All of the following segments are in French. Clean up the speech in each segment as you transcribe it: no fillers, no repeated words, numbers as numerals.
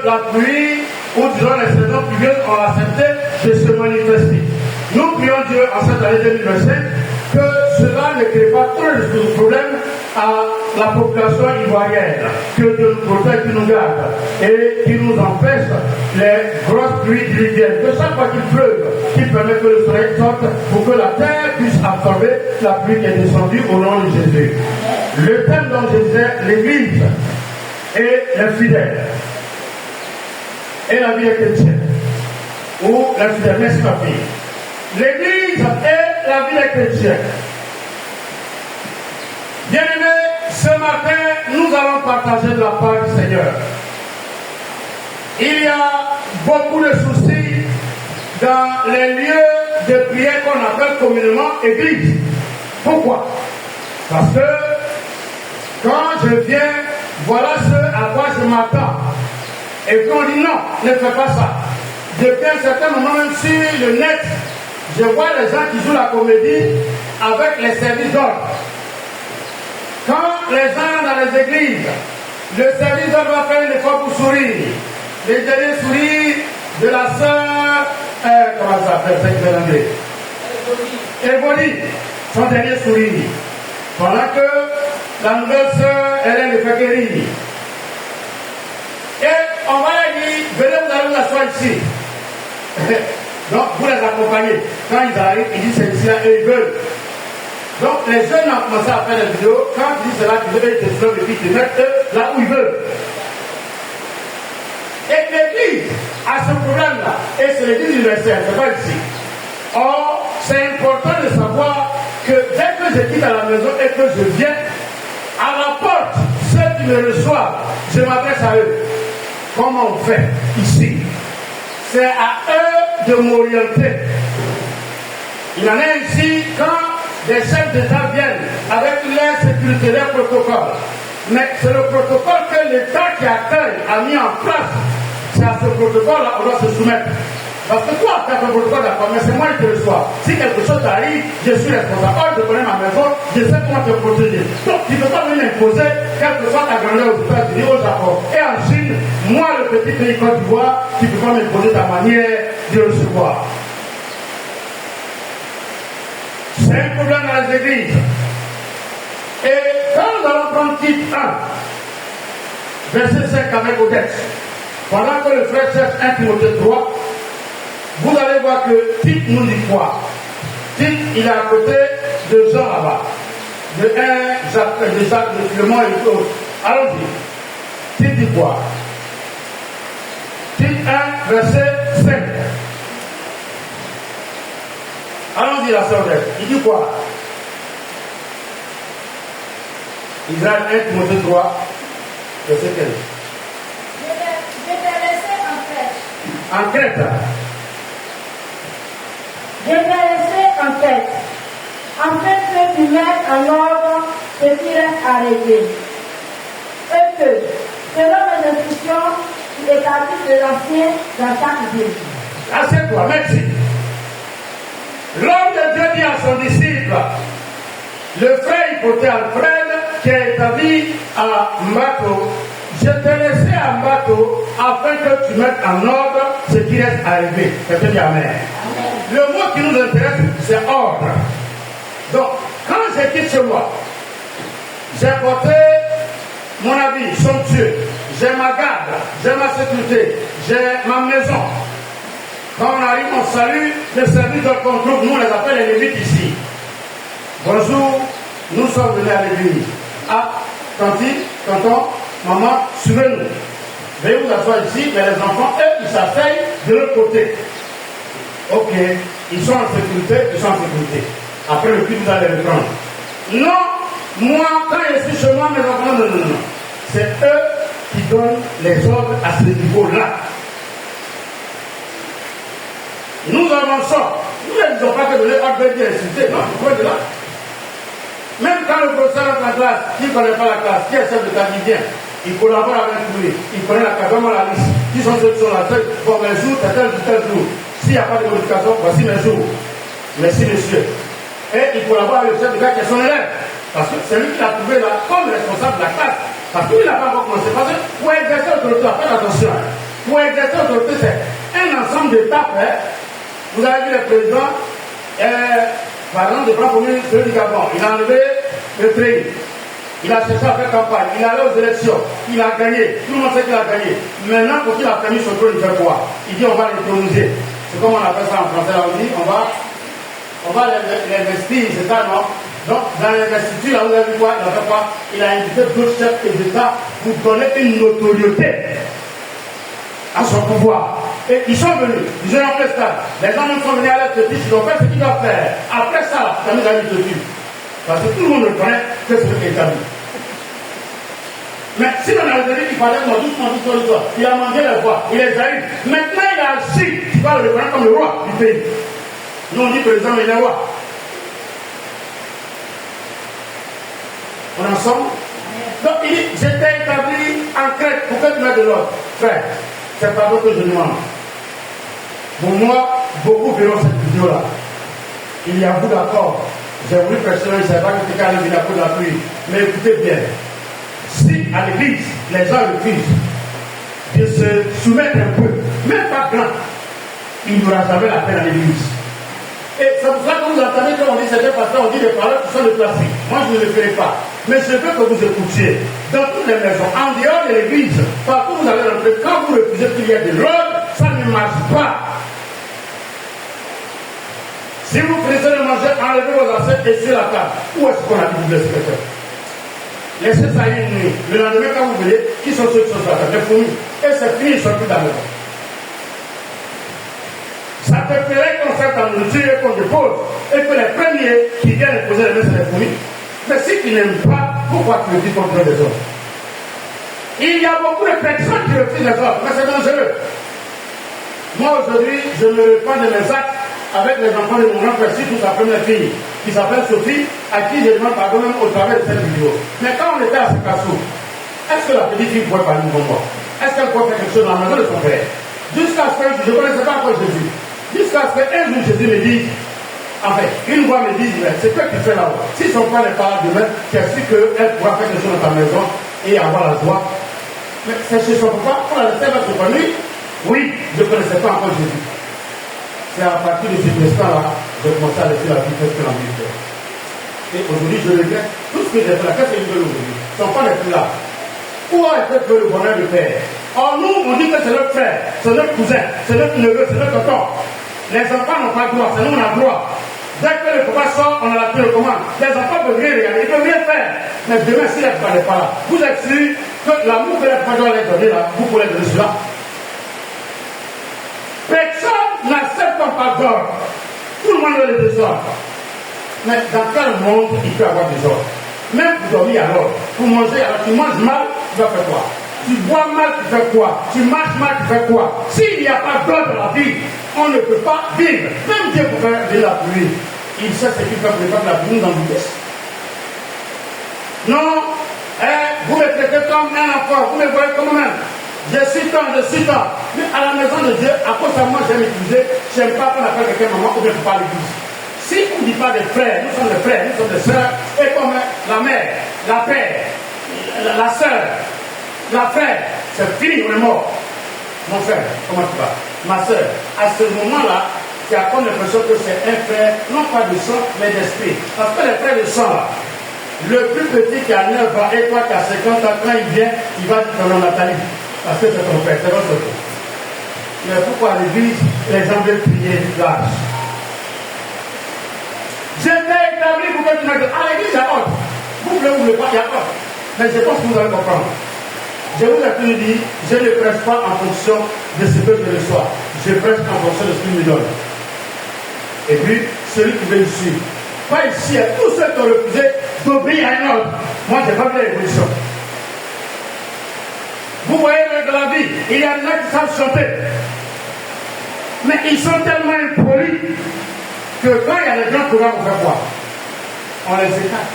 la pluie ou disons les saisons pluvieuses ont accepté de se manifester. Nous prions Dieu en cette année 2025 que cela ne crée pas trop de problèmes à la population ivoirienne, que Dieu nous protège, qui nous garde et qui nous empêche les grosses pluies diluviennes. Que chaque fois qu'il pleuve, qu'il permet que le soleil sorte pour que la terre puisse absorber la pluie qui est descendue au nom de Jésus. Le thème dont je disais, l'Église et les fidèles et la vie des chrétiens ou la fidèle, merci ma fille. L'Église et la vie des chrétiens. Bien-aimés, ce matin, nous allons partager de la part du Seigneur. Il y a beaucoup de soucis dans les lieux de prière qu'on appelle communément Église. Pourquoi? Parce que quand je viens, voilà ce à quoi je m'attends. Et puis on dit non, ne fais pas ça. Depuis un certain moment, même sur le net, je vois les gens qui jouent la comédie avec les services d'ordre. Quand les gens dans les églises, le service d'ordre va faire une effort pour sourire. Les derniers sourires de la sœur, comment ça s'appelle, c'est en anglais? Evoli, son dernier sourire. Pendant que la nouvelle sœur, elle est guérie. Et on va leur dire, venez, vous allez vous asseoir ici. Donc, vous les accompagnez. Quand ils arrivent, ils disent c'est ici, là, et ils veulent. Donc, les jeunes ont commencé à faire des vidéos. Quand ils disent cela, ils veulent te suivre et puis ils te mettent là où ils veulent. Et l'Église a ce problème-là. Et c'est l'Église universelle, c'est pas ici. Or, c'est important de savoir que dès que je quitte à la maison et que je viens, à la porte, ceux qui me reçoivent, je m'adresse à eux. Comment on fait ici? C'est à eux de m'orienter. Il y en a ici, quand des chefs d'État viennent avec leur sécurité, leur protocole, mais c'est le protocole que l'État qui accueille a mis en place. C'est à ce protocole-là qu'on doit se soumettre. Parce que toi, tu as un protocole d'accord, mais c'est moi qui te reçois. Si quelque chose t'arrive, je suis responsable. Or, je connais ma maison, je sais comment te protéger. Donc, tu ne peux pas venir imposer, quelle que soit ta grandeur aux États-Unis, au Japon. Et en Chine, moi, le petit pays Côte d'Ivoire, tu ne peux pas m'imposer ta manière de recevoir. C'est un problème dans les églises. Et quand nous allons prendre Tite 1, verset 5 avec Odette, pendant que le frère cherche 1 Timothée 3, vous allez voir que Tite nous dit quoi? Tite, il est à côté de Jean là-bas. De Jacques, de Clément et tout. Allons-y. Tite dit quoi? Tite 1, verset 5. Allons-y, la sœur d'elle. Il dit quoi? Israël 1, Timothée 3, verset 15. Je t'ai laissé en Crète. En Crète. Je t'ai laissé en Crète, afin que tu mettes en ordre ce qui reste à régler. Et que, selon mes instructions, tu établisses les anciens dans chaque ville. Assieds-toi, merci. L'homme de Dieu dit à son disciple, le frère Hypothèque Alfred, qui est établi à Mbato, je t'ai laissé à Mbato afin que tu mettes en ordre ce qui reste à régler. C'est bien, amen. Le mot qui nous intéresse, c'est ordre. Donc, quand je quitte chez moi, j'ai porté mon habit somptueux, j'ai ma garde, j'ai ma sécurité, j'ai ma maison. Quand on arrive, on salue le service de contrôle, nous on les appelle les Lévites ici. Bonjour, nous sommes venus à l'église. Ah, tantine, tonton, maman, suivez-nous. Veuillez vous asseoir ici, mais les enfants, eux, ils s'asseyent de l'autre côté. Ok, ils sont en sécurité, ils sont en sécurité. Après le culte, vous allez le prendre. Non, moi, quand je suis chez moi, mes enfants, non. C'est eux qui donnent les ordres à ce niveau-là. Nous avançons. Nous ne disons pas que donner ordre de insulter. Non, pourquoi de là? Même quand le professeur entre la classe, qui ne connaît pas la classe, qui est chef de classe, qui vient, il collabore avec lui, il connaît la classe, vraiment la liste. Qui sont ceux qui sont là? Bon, mes jours, c'est tel jour. S'il n'y a pas de modification, voici mes jours. Merci, monsieur. Et il collabore avec le chef de classe qui est son élève. Parce que c'est lui qui l'a trouvé là comme responsable de la classe. Parce qu'il n'a pas encore commencé. Parce que pour exercer l'autorité, faites attention. Pour exercer l'autorité, c'est un ensemble d'étapes. Vous avez vu le président, par exemple, je prends pour lui celui du Gabon, il a enlevé le train. Il a cherché à faire campagne, il est allé aux élections, il a gagné, tout le monde sait qu'il a gagné. Maintenant, pour qu'il a permis son trône, il fait quoi? Il dit on va l'introniser. C'est comme on appelle ça en français, là, on dit on va l'investir, c'est ça, non? Donc, dans l'investiture, là, vous avez vu quoi? Il a fait quoi? Il a invité d'autres chefs d'État pour donner une notoriété à son pouvoir. Et ils sont venus, ils ont fait ça. Les gens même sont venus à la Turquie, ils ont fait ce qu'ils doivent faire. Après ça, ça nous a mis Turquie. Parce que tout le monde reconnaît que c'est ce qui est établi. Mais si on a dit qu'il fallait doucement, il a mangé les voix, il les a eu. Maintenant, il a assis, il va le reconnaître comme le roi du pays. Nous, on dit président, mais il est roi. On est ensemble? Donc, il dit, j'étais établi en Crète pour que tu mettes de l'ordre. Frère, c'est pardon que je demande. Pour moi, beaucoup verront cette vidéo-là. Il y a vous d'accord. J'ai voulu personnellement, je ne sais pas que quelqu'un allait venir pour la pluie. Mais écoutez bien. Si à l'église, les gens refusent de se soumettre un peu, même pas grand, il n'y aura jamais la peine à l'église. Et c'est pour ça que vous entendez quand on dit certains pasteurs, on dit des paroles qui sont déplacées. Moi, je ne le ferai pas. Mais je veux que vous écoutiez dans toutes les maisons, en dehors de l'église, partout où vous allez rentrer, quand vous refusez qu'il y ait de l'ordre, ça ne marche pas. Si vous finissez de manger, enlevez vos assiettes et sur la table. Où est-ce qu'on a dit vous laissez faire? Laissez ça une nuit. Le lendemain, quand vous voulez, qui sont ceux qui sont sur la table? Les fourmis. Et c'est fini, ils ne sont plus dans le monde. Ça te ferait qu'on fasse ta nourriture et qu'on dépose. Et que les premiers qui viennent poser les mains sur les fourmis. Mais si tu n'aimes pas, pourquoi tu le dis contre les autres? Il y a beaucoup de personnes qui refusent les autres, mais c'est dangereux. Moi, aujourd'hui, je me repens de mes actes avec les enfants de mon grand frère, surtout sa première fille, qui s'appelle Sophie, à qui je demande pardon même au travers de cette vidéo. Mais quand on était à Sikasso, est-ce que la petite fille pouvait parler comme moi? Est-ce qu'elle pouvait faire quelque chose dans la maison de son père? Jusqu'à ce que je ne connaissais pas encore Jésus. Jusqu'à ce qu'un jour Jésus me dise, en fait, une voix me dise, mais c'est quoi que tu fais là-haut? Si son père n'est pas là demain, c'est sûr qu'elle pourra faire quelque chose dans ta maison et avoir la joie. Mais c'est chez son papa, on a laissé avec son famille. Oui, je ne connaissais pas encore Jésus. C'est à partir de cet instant-là, j'ai commencé à laisser la vie faire ce que la vie fait. Et aujourd'hui, je regrette tout ce que j'ai fait là. Qu'est-ce que je veux aujourd'hui? Son père n'est plus là. Où a été fait le bonheur du père? Or, nous, on dit que c'est notre frère, c'est notre cousin, c'est notre neveu, c'est notre tonton. Les enfants n'ont pas droit, c'est nous on a droit. Dès que le papa sort, on a la télécommande. Les enfants peuvent rien regarder, ils peuvent rien faire. Mais demain, si les papa n'est pas là, vous êtes sûr que l'amour que les papa doivent les donner là, vous pouvez donner cela? Personne n'accepte ton pardon. Tout le monde a le désordre. Mais dans quel monde il peut y avoir des ordres? Même pour dormir alors, pour manger, alors tu manges mal, tu vas faire quoi? Tu bois mal, tu fais quoi? Tu marches mal, tu fais quoi? S'il n'y a pas d'ordre dans la vie, on ne peut pas vivre. Même Dieu pour faire de la pluie, il sait ce qu'il fait pour faire de la pluie dans le monde. Non, vous me traitez comme un enfant, vous me voyez comme un. Je suis tant. Mais à la maison de Dieu, à cause de moi, j'aime utiliser, je n'aime pas qu'on appelle quelqu'un maman ou bien pas l'église. Si on ne dit pas des frères, nous sommes des frères, nous sommes des sœurs, et comme la mère, la père, la sœur, la frère, c'est fini, on est mort. Mon frère, comment tu vas? Ma sœur, à ce moment-là, tu as comme l'impression que c'est un frère, non pas de sang, mais d'esprit. Parce que les frères de sang, là, le plus petit qui a 9 ans et toi qui a 50 ans, quand il vient, il va dire ton nom Nathalie. Parce que c'est ton frère, c'est votre frère. Mais pourquoi à l'église, les gens veulent prier l'âge? J'étais établi pour que tu m'aides. À l'église, il y a ordre. Vous voulez pas, il y a ordre. Mais je pense que vous allez comprendre. Je vous ai toujours dit, je ne prêche pas en fonction de ce que je reçois. Je prêche en fonction de ce qu'il me donne. Et puis, celui qui veut le suivre. Pas ici, à tous ceux qui ont refusé d'obéir à un ordre. Moi, je n'ai pas vu l'évolution. Vous voyez dans la vie, il y a des gens qui savent chanter. Mais ils sont tellement impolis que quand il y a des gens qui vont vous faire quoi? On les écarte.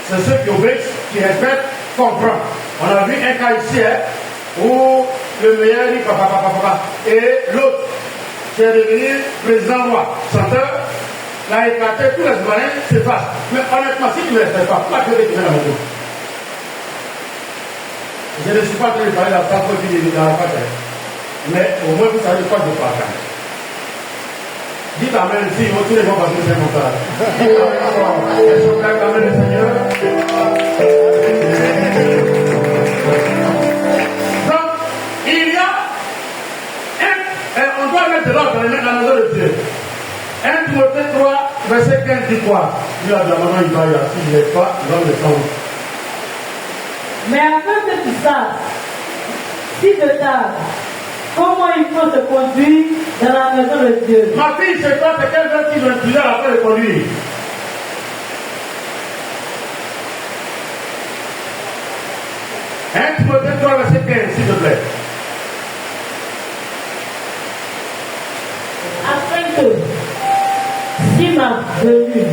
C'est ceux qui obéissent, qui répètent, comprennent. On a vu un cas ici où le meilleur dit papa, et l'autre qui est devenu président roi, chanteur, l'a écarté, tous les Ivoiriens s'effacent. Mais honnêtement, si tu ne les fais pas, pourquoi tu veux que tu viennes à la maison? Je ne suis pas en train de parler de la parole qui est dans la parole. Mais au moins vous savez de quoi je parle. Dites Amen si tous les gens passent c'est mon frère. Dites Amen encore. Est-ce que vous Amen le Seigneur? Donc, il y a on doit mettre de l'ordre dans la maison de Dieu. 1 Timothée 3, verset 15 dit quoi? Il a de la maman, il va y avoir. S'il n'est pas, il va le sang. Mais afin que tu saches, si je tarde, comment il faut se conduire dans la maison de Dieu. Ma fille, c'est quoi? C'est quelqu'un qui doit utiliser la fin de conduire. Timothée 3, verset 15, s'il te plaît. Afin que, si ma venue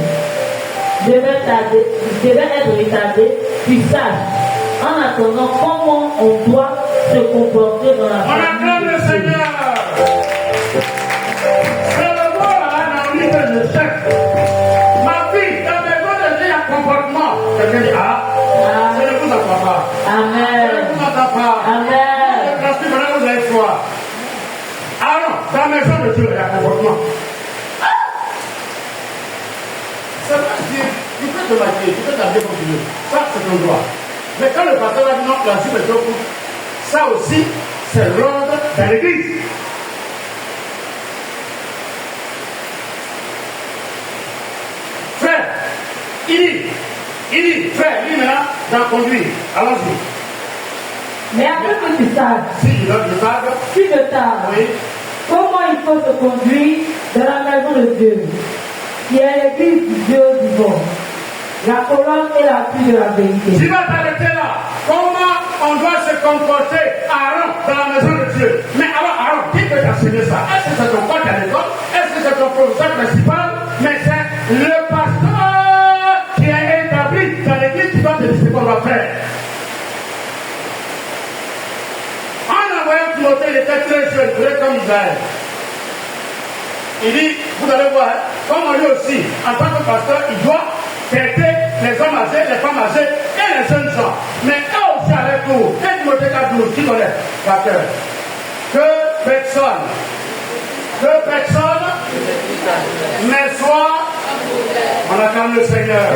devait être retardée, tu saches, en attendant, comment on doit se comporter dans la famille. On acclame le Seigneur. C'est le mot là, dans le livre de Jacques. Ma fille, dans les besoin de dire un comportement. Quelqu'un dit, je ne vous entends pas. Amen. Je ne vous entends pas. Amen. Parce que maintenant vous avez foi. Ah non, dans la maison de Dieu, il y a un comportement. C'est vrai, tu peux te maquiller, tu peux t'habiller comme tu veux. Ça, c'est ton droit. Mais quand le pasteur a dit non, la jupe est trop courte, ça aussi, c'est l'ordre dans l'église. Frère, il dit, frère, lui maintenant, dans conduire. Allons-y. Mais après que tu saches, Si je parle, si je tarde, oui. comment il faut se conduire dans la maison de Dieu, qui est l'église du Dieu vivant, la colonne et la pluie de la vérité. Tu vas t'arrêter là. Comment on doit se comporter Aaron dans la maison de Dieu? Mais alors Aaron, qui peut t'enseigner ça? Est-ce que c'est ton pote à l'école? Est-ce que c'est ton professeur principal? Mais c'est le pasteur qui est établi dans l'église qui doit te dire ce qu'on va faire. En envoyant Timothée, il était très jeune, vrai comme Israël. Il dit, vous allez voir, comme lui aussi, en tant que pasteur, il doit traiter les hommes âgés, les femmes âgées et les jeunes gens. Mais eux aussi avec nous, et Timothée 4:12, qui connaît, pasteur, que personne ne soit, on acclame le Seigneur,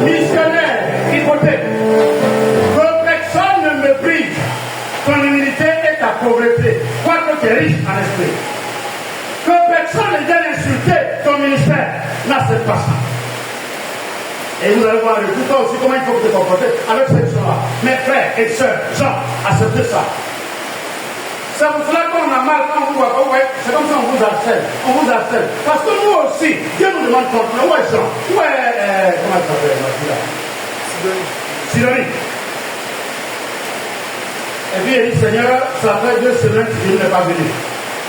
missionnaire, hypothèque, que personne ne méprise ton humilité et ta pauvreté, quoique tu es riche en esprit. Que personne ne vienne insulter ton ministère, n'accepte pas ça. Et vous allez voir tout ça aussi comment il faut te comporter avec ces gens-là. Mes frères et sœurs, gens, acceptez ça. C'est pour cela qu'on a mal quand on vous voit, ouais, c'est comme ça on vous harcèle. On vous harcèle. Parce que nous aussi, Dieu nous demande de comprendre. Où est Jean? Où est, comment elle s'appelle? Sidonie. Et puis il dit, Seigneur, ça fait 2 semaines que je n'ai pas venu.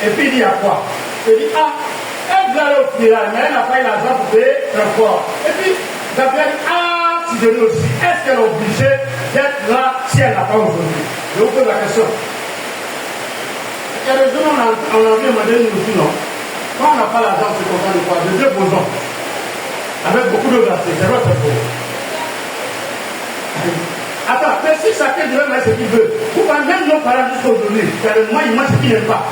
Et puis il dit à quoi? Il dit, elle voulait aller au funérailles, mais elle n'a pas eu l'argent pour payer transport. Et puis, Gabriel, Sidonie aussi, est-ce qu'elle est obligée d'être là si elle n'a pas aujourd'hui? Je vous pose la question. Il y a des gens, on a envie de demander une aussi, non? Quand on n'a pas l'argent, c'est content de quoi? De 2 posons. Avec beaucoup de glacés, c'est vrai, c'est faux. Attends, mais si chacun devait mettre ce qu'il veut, vous pouvez même nos parents jusqu'aujourd'hui, car moi, il mange ce qu'il n'aime pas.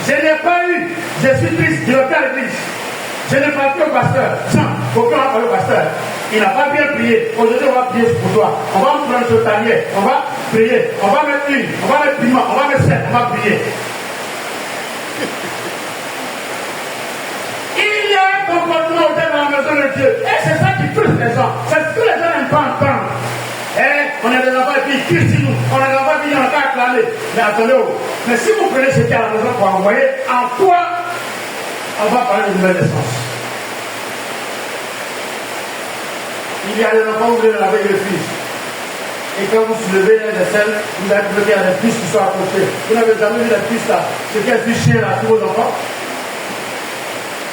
Je n'ai pas eu, je suis triste, je vais à l'église. Je n'ai pas été au pasteur. Jean, aucun n'a parlé au pasteur. Il n'a pas bien prié. Aujourd'hui, on va prier pour toi. On va prendre ce tanier. On va prier. On va mettre une. On va mettre piment. On va mettre 7. On va prier. Il y a un comportement dans la maison de Dieu. Et c'est ça qui frustre les gens. C'est ce que les gens n'aiment pas entendre. On est des enfants et puis ils crient sur nous. On est des enfants et puis ils n'ont pas acclamé. Mais attendez, mais si vous prenez ce qu'il y a à la maison pour envoyer, en quoi on va parler de nouvelle naissance? Il y a des enfants, vous voulez laver les fils. Et quand vous soulevez les aisselles, vous allez trouver qu'il y a des fils qui sont accrochés. Vous n'avez jamais vu les fils là? C'est quel fils chien là, tous vos enfants?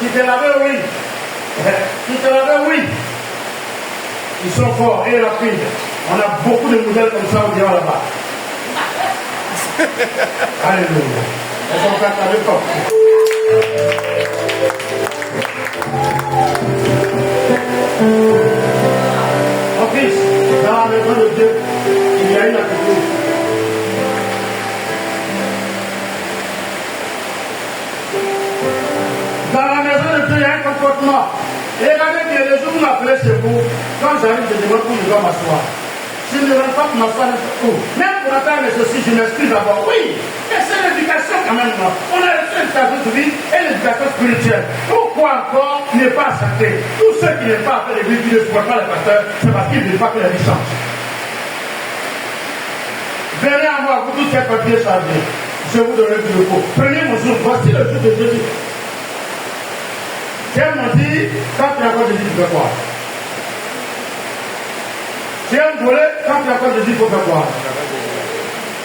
Qui te lavent, oui. Qui te lavent, oui. Ils sont forts et rapides. On a beaucoup de modèles comme ça au diable là-bas. Alléluia. Elles sont capables de Et regardez bien, les jours où vous m'appelez chez vous, quand j'arrive, je demande où je dois m'asseoir. Je ne rentre pas pour m'asseoir n'importe où. Même pour entendre les ceci, je m'excuse d'abord. Oui, mais c'est l'éducation quand même. Non? On a reçu l'éducation civique et l'éducation spirituelle. Pourquoi encore ne pas accepter? Tous ceux qui n'aiment pas faire l'église, qui ne supportent pas les pasteurs, c'est parce qu'ils ne veulent pas que la vie change. Venez à moi, vous tous ces papiers chargés. Je vous donne du repos. Prenez mon jour. Voici le jour de jeudi. Dieu m'a dit, quand tu as encore Jésus, tu fais quoi? Tu aimes voler, quand tu as encore Jésus, il faut faire quoi?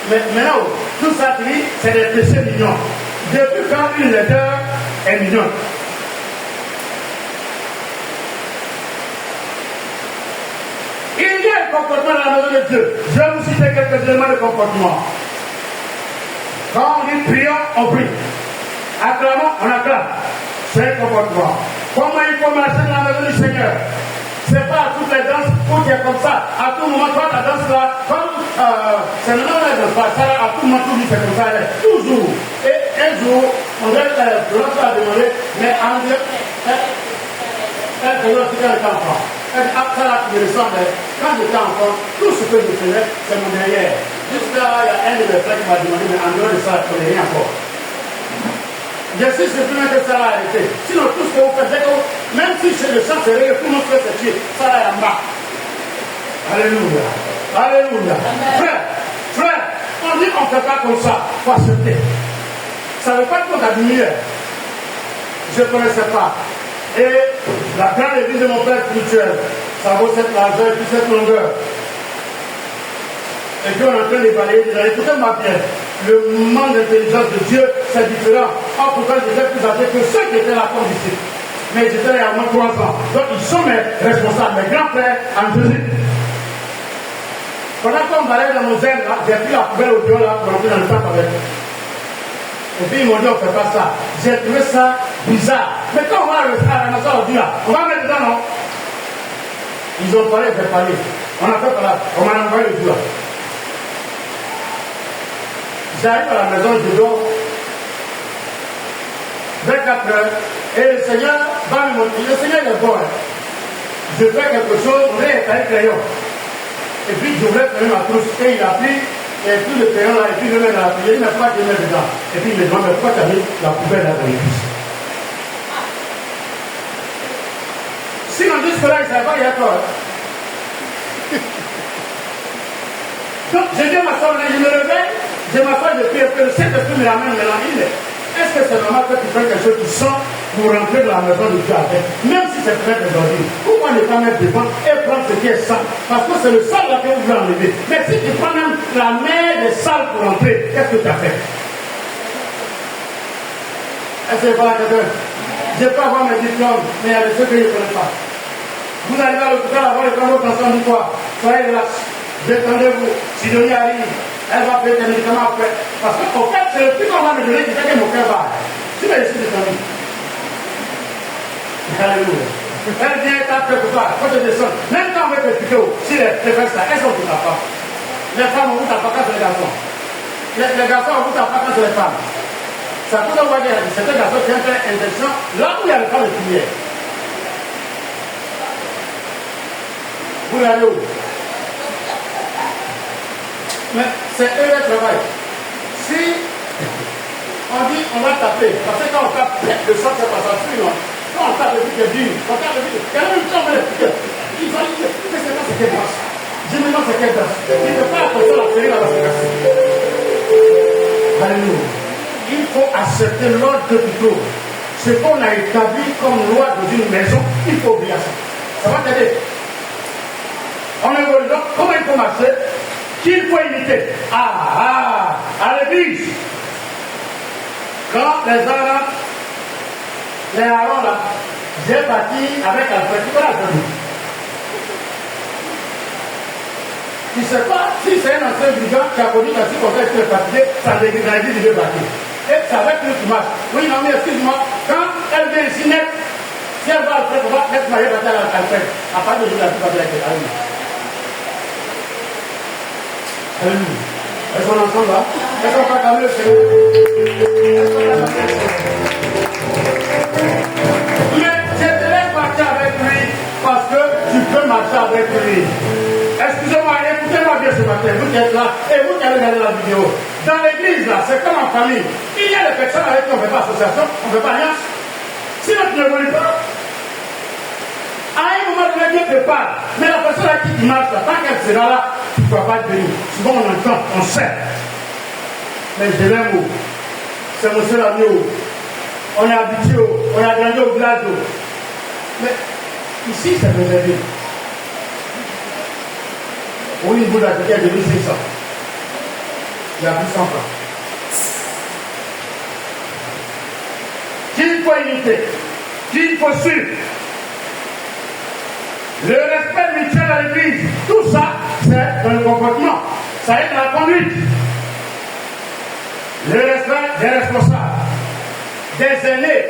Mais maintenant, tout ça, c'est des péchés mignons. Depuis quand une laideur est mignonne? Il y a un comportement dans la maison de Dieu. Je vais vous citer quelques éléments de comportement. Quand on dit prions, on prie. Acclamons, on acclame. C'est un comportement. Comment il faut marcher dans la maison du Seigneur? C'est pas à toutes les danses où tu es comme ça. À tout moment, toi, ta danse là, comme c'est le nom de la danse, ça, à tout moment, toujours, c'est comme ça. Toujours. Et un jour, on dirait que l'autre a demandé, mais en Dieu, elle l'autre était enfant. Elle dit, après là, tu me ressembles. Quand j'étais enfant, tout ce que je faisais, c'est mon derrière. Jusqu'à là, il y a un de mes frères qui m'a demandé, mais en dehors de ça, je ne connais rien encore. Je suis certain que ça va arrêter. Sinon, tout ce que vous faites, même si le chant se réveille, tout le monde peut se tuer, ça va en bas. Alléluia. Alléluia. Frère, on dit qu'on ne fait pas comme ça. Il faut accepter. Ça ne veut pas dire qu'on a diminué. Je ne connaissais pas. Et la grande église de mon père spirituel, ça vaut cette largeur et puis cette longueur. Et puis on est en train de balayer, écoutez-moi bien. Le manque d'intelligence de Dieu, c'est différent. En tout cas, j'étais plus âgé que ceux qui étaient là comme ici. Mais j'étais là il y a moins de 3 ans. Donc ils sont mes responsables, mes grands-frères en Jésus. Pendant qu'on balayait dans nos ailes, j'ai pris la poubelle au dehors là pour entrer dans le temple avec eux. Et puis ils m'ont dit on ne fait pas ça. J'ai trouvé ça bizarre. Mais quand on va à la maison aujourd'hui là, on va mettre dedans, non? Ils ont parlé, j'ai parlé. On a fait par là, on m'a envoyé le jour là. J'arrive à la maison, je dors. 24 heures, et le Seigneur va me montrer. Le Seigneur est bon. Je fais quelque chose, on est avec crayon. Et puis je voulais faire ma trousse, et il a pris, et puis le crayon là, et puis il le met dans la prière, il n'a pas de mettre dedans. Et puis il me demande, mais pourquoi tu as mis la poubelle là dans l'église? Si on dit cela, il ne savait pas, il y a toi. Donc, je viens m'asseoir, je me réveille, je m'assois de prier, que le Saint-Esprit me l'amène, me l'amène. Est-ce que c'est normal que tu fais quelque chose qui sent pour rentrer dans la maison de Dieu avec? Même si c'est très aujourd'hui, pourquoi ne pas mettre devant et prendre ce qui est sang? Parce que c'est le sang là que vous voulez enlever. Mais si tu prends même la mer des salles pour rentrer, qu'est-ce que tu as fait? Est-ce que c'est pas la question? Je peux avoir mes diplômes, mais il y a des choses que je ne connais pas. Vous arrivez à l'hôpital, avoir les prendre votre ensemble, quoi? Soyez relax. Détendez-vous. Si Denis arrive, elle va payer des médicaments après. Parce qu'en fait, c'est le prix qu'on va me donner qui fait que mon cœur bat. Si je suis détendu. Alléluia. Elle vient être quelque part, quand je descends. Même quand on veut te piquer, si les frères ça, elles sont toutes la femme. Les femmes, on vous tape pas quand c'est les garçons. Les garçons, on vous tape pas quand c'est les femmes. Ça peut avoir dire, c'est un garçon qui a fait injection là où il y a le femmes de prière. Vous l'avez où? Mais c'est eux le travail. Si on dit on va taper, parce que quand on tape, le sang c'est pas ça, non. Quand on tape le pique d'une, on tape le pique, il y a même temps on va le piquer. Il va dire, mais c'est pas ce qu'elle danse. Je me demande ce qu'elle danse. Il ne peut pas apporter la série là-bas, c'est cassé. Alléluia. Il faut accepter l'ordre du tour. Ce qu'on a établi comme loi dans une maison, il faut oublier ça. Ça va t'aider. On évolue donc, comment il faut marcher? Qu'il faut imiter. À l'église. Quand les Arabes, les Arabes là, j'ai bâti avec Alfred, tu vois Alfred? Tu ne sais pas, si c'est un ancien brigand qui a connu la circonstance qui est fatigué, ça l'église, il veut bâtir. Et ça va être plus qui marche. Oui, non, mais excuse-moi, quand elle vient ici net, si elle va Alfred, on va mettre Marie bâtir à Alfred. À part de jouer la vie, va avec elle. Est-ce qu'on est ensemble là? Est-ce qu'on va calmer le Seigneur? Mais je te laisse partir avec marcher avec lui. Excusez-moi, écoutez-moi bien ce matin, vous qui êtes là et vous qui allez regarder la vidéo. Dans l'église, là, c'est comme en famille. Il y a des personnes avec qui on ne fait pas association, on ne fait pas rien. Sinon, tu ne voulais pas. À un moment donné, Dieu te parle. Mais la personne à qui tu marches, là, tant qu'elle sera là, tu ne pourras pas venir. Souvent, on entend, on sait. Mais je l'aime où? C'est mon seul ami où? On est habitué, on a grandi au village. Mais ici, c'est réservé. Au niveau de la ticket de 1600, il y a plus 100 francs. Qu'il faut imiter, qu'il faut suivre. Le respect mutuel à l'église, tout ça, c'est dans le comportement. Ça est dans la conduite. Le respect des responsables, des aînés.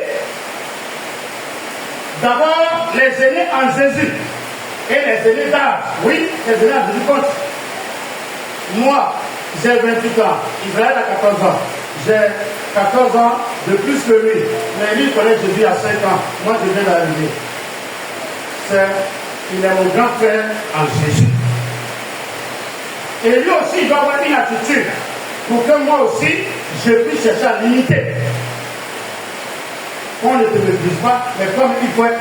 D'abord, les aînés en Jésus et les aînés d'âge. Oui, les aînés en Jésus comptent. Moi, j'ai 28 ans, Israël a 14 ans. J'ai 14 ans de plus que lui. Mais lui, il connaît Jésus à 5 ans. Moi, je viens d'arriver. Il est mon grand frère en Jésus. Et lui aussi, il doit avoir une attitude pour que moi aussi, je puisse chercher à l'imiter. On ne te méprise pas, mais comme il faut être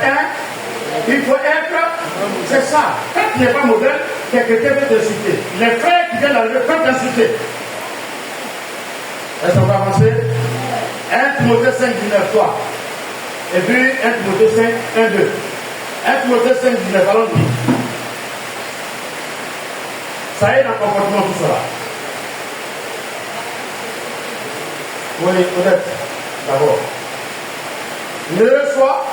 c'est ça. Quand tu n'es pas modèle, quelqu'un peut t'insulter. Les frères qui viennent d'arriver peuvent t'insulter. Est-ce qu'on va avancer? 1 Timothée 5, 19, 3. Et puis 1 Timothée 5, 1, 2. 1 Timothée 5, 19, allons-y. Ça y est dans le comportement tout cela. Oui, honnête, d'abord. Ne reçois,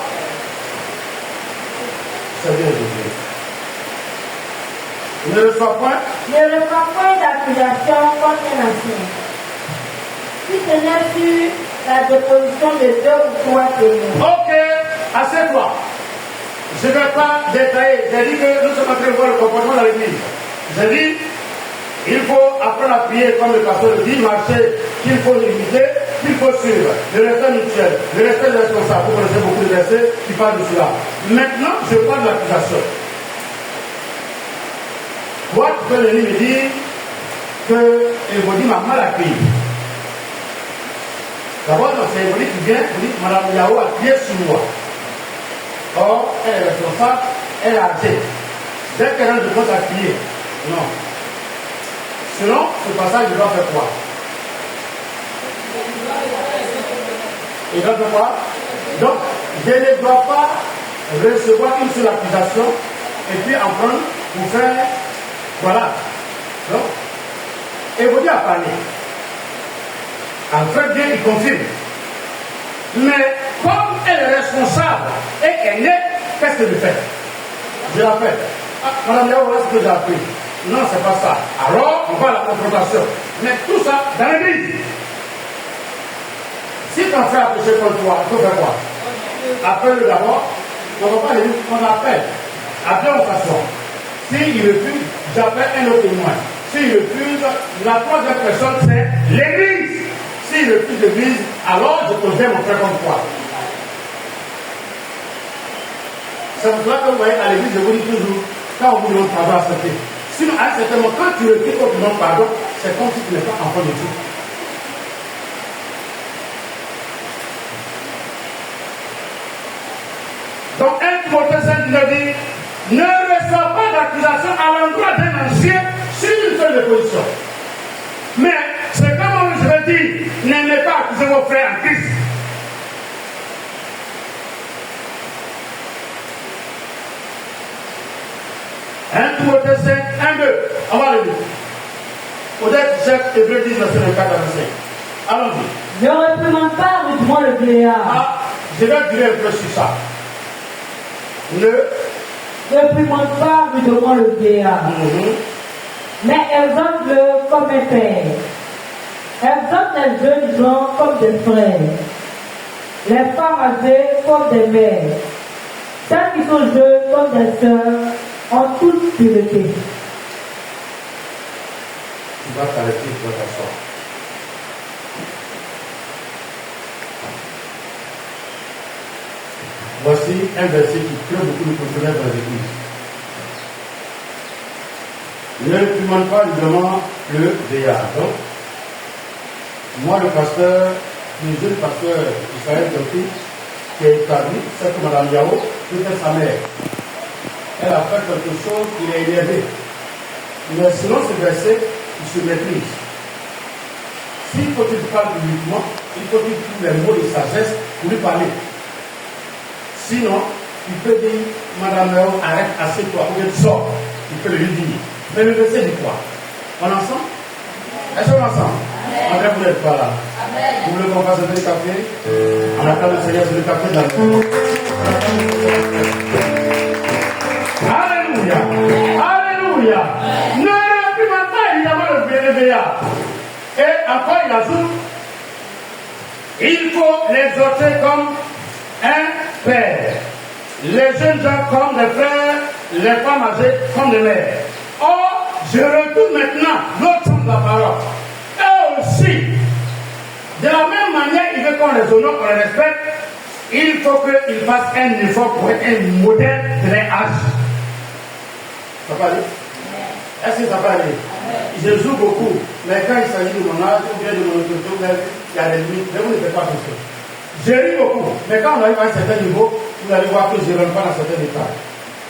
c'est bien Jésus. Ne reçois point d'accusation contre un ancien. Si ce n'est sur la déposition de 2 ou 3 témoins. Ok, assieds-toi. Je ne vais pas détailler. J'ai dit que nous sommes en train de voir le comportement de l'église. J'ai dit, il faut apprendre à prier comme le pasteur le dit, marcher, qu'il faut limiter, qu'il faut suivre. Le respect mutuel, le respect des responsables. Vous connaissez beaucoup de versets qui parlent de cela. Maintenant, je parle de l'accusation. Toi, tu peux venir me dire que Évodie m'a mal accueilli. D'abord, c'est Évodie qui vient, vous dites, Madame Yahou a crié sur moi. Or, elle est responsable, elle a âgé. Dès qu'elle a de quoi à crier. Non. Sinon, ce passage, il doit faire quoi? Il doit faire quoi? Donc, je ne dois pas recevoir une seule accusation et puis en prendre pour faire. Voilà. Donc, Évodie a parlé. En fait, bien, il confirme. Mais comme elle est responsable et qu'elle est, qu'est-ce que je fais? Je la fais. Ah, Madame Yahou, est-ce que j'ai appris? Non, c'est pas ça. Alors, on va à la confrontation. Mais tout ça dans l'église. Si ton frère a péché contre toi, il faut faire quoi? Appelle-le d'abord. On va pas les dire, on appelle. Après, on s'assoit. S'il refuse, j'appelle un autre témoin. S'il refuse, la troisième personne, c'est l'église. S'il refuse l'église, alors je poserai mon frère contre toi. C'est pour cela que vous voyez à l'église, je vous dis toujours, quand on vous demande pardon, acceptez. Sinon, à un certain moment, quand tu refuses qu'on te demande pardon, c'est comme si tu n'es pas enfant de Dieu. Donc, 1 Timothée 5 dit, ne reçois pas d'accusation à l'endroit d'un ancien sur une seule déposition. Mais, c'est comme je vais dire, n'aimez pas accuser vos frères en Christ. Timothée 5, 1, 2. On va aller lire. Peut-être chef Hébreu 10, verset 24 à 25. Allons-y. Ne réprimande pas rudement le vieillard. Ah, je vais dire un peu sur ça. Ne réprimande pas rudement le vieillard. Mais exhorte-le comme un père. Exhorte les jeunes gens comme des frères. Les femmes âgées comme des mères. Celles qui sont jeunes comme des sœurs. En toute pureté. Tu vas t'arrêter, tu vas t'asseoir. Voici un verset qui crée beaucoup de controverses dans l'église. Ne demande pas évidemment le VIH. Donc, moi, le pasteur, le jeune pasteur Israël Toki, qui est établi, c'est que Mme Yao, c'était sa mère. Elle a fait quelque chose qui l'a énervé. Mais selon ce verset, il se maîtrise. S'il faut qu'il parle publiquement, il faut qu'il trouve les mots de sagesse pour lui parler. Sinon, il peut dire, Madame Yao, arrête, assieds-toi, ou bien tu sors. Il peut lui dire. Mais le verset dit quoi? On est ensemble? Est-ce qu'on est ensemble? André, vous n'êtes pas là. Vous voulez qu'on fasse un petit café? On attend le Seigneur sur le café dans le Alléluia. Alléluia. Ne réprimez pas évidemment le bénévolat. Et encore il ajoute, il faut les exhorter comme un père, les jeunes gens comme des frères, les femmes âgées comme des mères. Or, je retourne maintenant l'autre sens de la parole. Eux aussi, de la même manière, il veut qu'on les honore, qu'on les respecte. Il faut qu'ils fassent un effort pour être un modèle de leur âge. Ça va aller? Est-ce que ça va aller? Je joue beaucoup, mais quand il s'agit de mon âge, ou bien de mon autorité, il y a des limites, mais vous ne faites pas tout ça. Je ris beaucoup, mais quand on arrive à un certain niveau, vous allez voir que je ne rentre pas dans certains détails.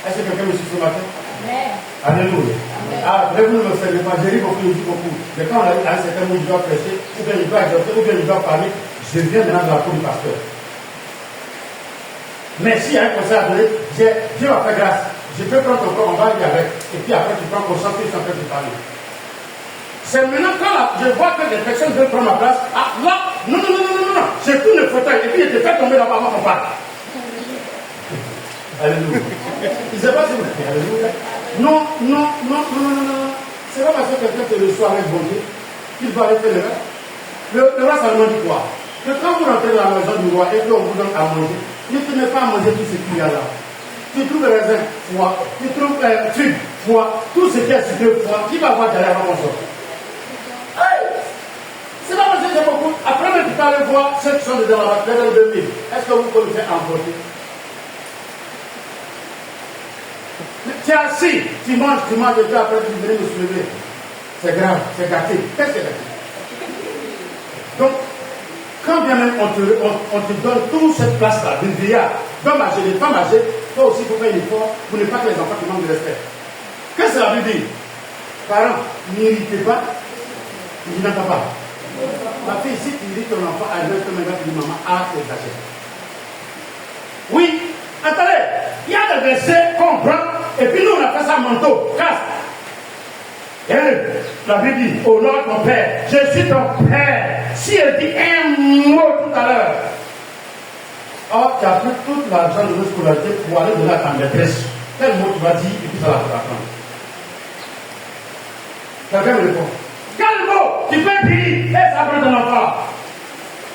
Est-ce que quelqu'un me suit ce matin? Alléluia. Ah, vous ne me faites pas, je ris beaucoup, je dis beaucoup. Mais quand on arrive à un certain niveau, je dois prêcher, ou bien je dois exhorter, ou bien je dois parler, je viens maintenant de la peau du pasteur. Mais s'il y a un conseil à donner, Dieu va faire grâce. Je peux prendre ton corps, on va y avec. Et puis après, tu prends conscience que tu es en train de parler. C'est maintenant quand je vois que les personnes veulent prendre ma place. Ah, là, non. Je tourne le fauteuil et puis je te fais tomber là-bas avant qu'on parle. Alléluia. Il ne sait pas si vous êtes. Alléluia. Non. C'est pas parce que quelqu'un te reçoit avec bonté qu'il va arrêter le reste. Le roi Salomon dit quoi? Que quand vous rentrez dans la maison du roi et qu'on vous donne à manger, ne tenez pas à manger tout ce qu'il y a là. Tu trouves raisin, foie, tu trouves figue, foie, tout ce qui est sur le foie, qui va avoir derrière avant mon sort? C'est pas parce que j'ai beaucoup. Après, tu peux aller voir ceux qui sont déjà là-bas, dans le 2000. Est-ce que vous connaissez emporter? Tu es assis, tu manges, et puis après tu viens me soulever. C'est grave, c'est gâté. Qu'est-ce que c'est gâté? Donc, quand bien même on te donne toute cette place-là, de vieillard, d'hommes âgés, de femmes âgées, toi aussi il faut faire un effort pour ne pas que les enfants te manquent de respect. Qu'est-ce que la Bible dit? Parents, n'irritez pas, il n'entend pas. Ma fille, si tu irrites ton enfant à l'heure que maintenant tu dis maman, c'est exagéré. Oui, attendez, il y a des versets qu'on prend, et puis nous on a fait ça manteau, casse. Et la Bible dit, honore ton père, je suis ton père. Si elle dit un mot tout à l'heure, or tu as pris tout l'argent de notre scolarité pour aller donner à ta maîtresse. Quel mot tu vas dire et puis ça va te l'apprendre. Quelqu'un me répond. Quel mot tu peux dire et ça prend ton enfant?